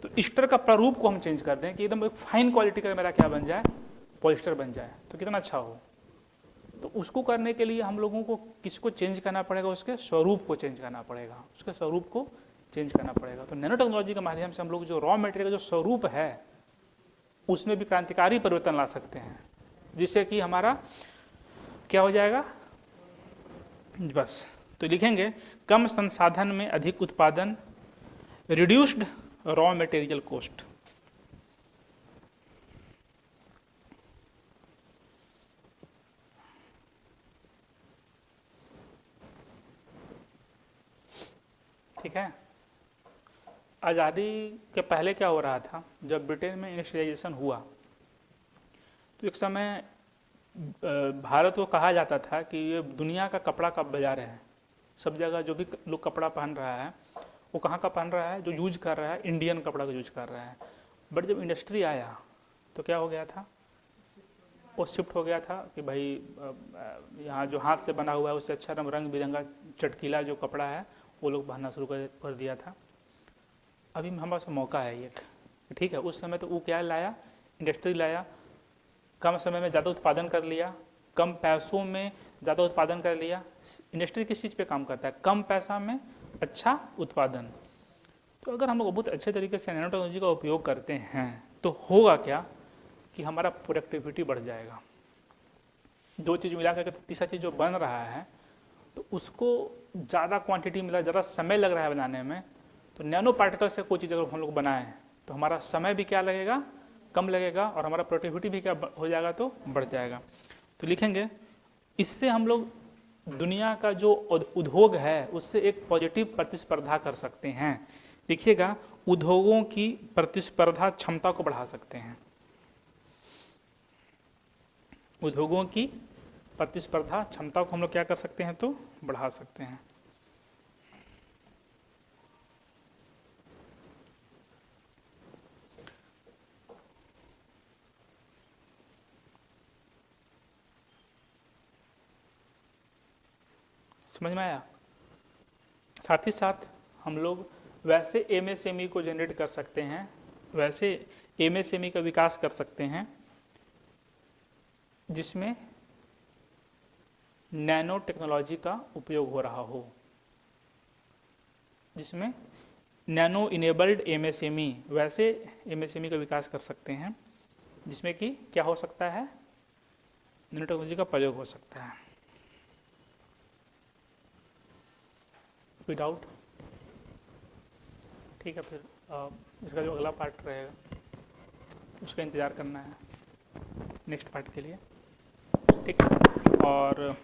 तो ईस्टर का प्रारूप को हम चेंज कर दें कि एकदम एक फाइन क्वालिटी का मेरा क्या बन जाए, पॉलिस्टर बन जाए, तो कितना अच्छा हो। तो उसको करने के लिए हम लोगों को किसको चेंज करना पड़ेगा, उसके स्वरूप को चेंज करना पड़ेगा, उसके स्वरूप को चेंज करना पड़ेगा। तो नैनो टेक्नोलॉजी के माध्यम से हम लोग जो रॉ मटेरियल का जो स्वरूप है उसमें भी क्रांतिकारी परिवर्तन ला सकते हैं, जिससे कि हमारा क्या हो जाएगा, बस। तो लिखेंगे कम संसाधन में अधिक उत्पादन, रिड्यूस्ड रॉ मटेरियल कॉस्ट। ठीक है। आज़ादी के पहले क्या हो रहा था, जब ब्रिटेन में इंडस्ट्रियलाइजेशन हुआ तो एक समय भारत को कहा जाता था कि ये दुनिया का कपड़ा का बाजार है, सब जगह जो भी लोग कपड़ा पहन रहा है वो कहाँ का पहन रहा है, जो यूज कर रहा है इंडियन कपड़ा का यूज कर रहा है। बट जब इंडस्ट्री आया तो क्या हो गया था, वो शिफ्ट हो गया था कि भाई यहाँ जो हाथ से बना हुआ है उससे अच्छा रंग बिरंगा चटकीला जो कपड़ा है वो लोग पहनना शुरू कर दिया था। अभी हमारे पास मौका है एक, ठीक है। उस समय तो वो क्या लाया, इंडस्ट्री लाया, कम समय में ज़्यादा उत्पादन कर लिया, कम पैसों में ज़्यादा उत्पादन कर लिया। इंडस्ट्री किस चीज़ पे काम करता है, कम पैसा में अच्छा उत्पादन। तो अगर हम लोग बहुत अच्छे तरीके से नैनो टेक्नोलॉजी का उपयोग करते हैं तो होगा क्या कि हमारा प्रोडक्टिविटी बढ़ जाएगा। दो चीज़ मिला करके तीसरा चीज़ जो बन रहा है तो उसको ज़्यादा क्वांटिटी मिला, ज़्यादा समय लग रहा है बनाने में, तो नैनो पार्टिकल से कोई चीज़ अगर हम लोग बनाएं तो हमारा समय भी क्या लगेगा, कम लगेगा, और हमारा प्रोडक्टिविटी भी क्या हो जाएगा, तो बढ़ जाएगा। तो लिखेंगे इससे हम लोग दुनिया का जो उद्योग है उससे एक पॉजिटिव प्रतिस्पर्धा कर सकते हैं। देखिएगा, उद्योगों की प्रतिस्पर्धा क्षमता को बढ़ा सकते हैं, उद्योगों की प्रतिस्पर्धा क्षमता को हम लोग क्या कर सकते हैं, तो बढ़ा सकते हैं। समझ में आया। साथ ही साथ हम लोग वैसे एमएसएमई को जनरेट कर सकते हैं, वैसे एमएसएमई का विकास कर सकते हैं जिसमें नैनो टेक्नोलॉजी का उपयोग हो रहा हो, जिसमें नैनो इनेबल्ड एमएसएमई, वैसे एमएसएमई का विकास कर सकते हैं जिसमें कि क्या हो सकता है, नैनो टेक्नोलॉजी का प्रयोग हो सकता है। कोई डाउट? ठीक है, फिर इसका जो अगला पार्ट रहेगा उसका इंतज़ार करना है नेक्स्ट पार्ट के लिए, ठीक है। और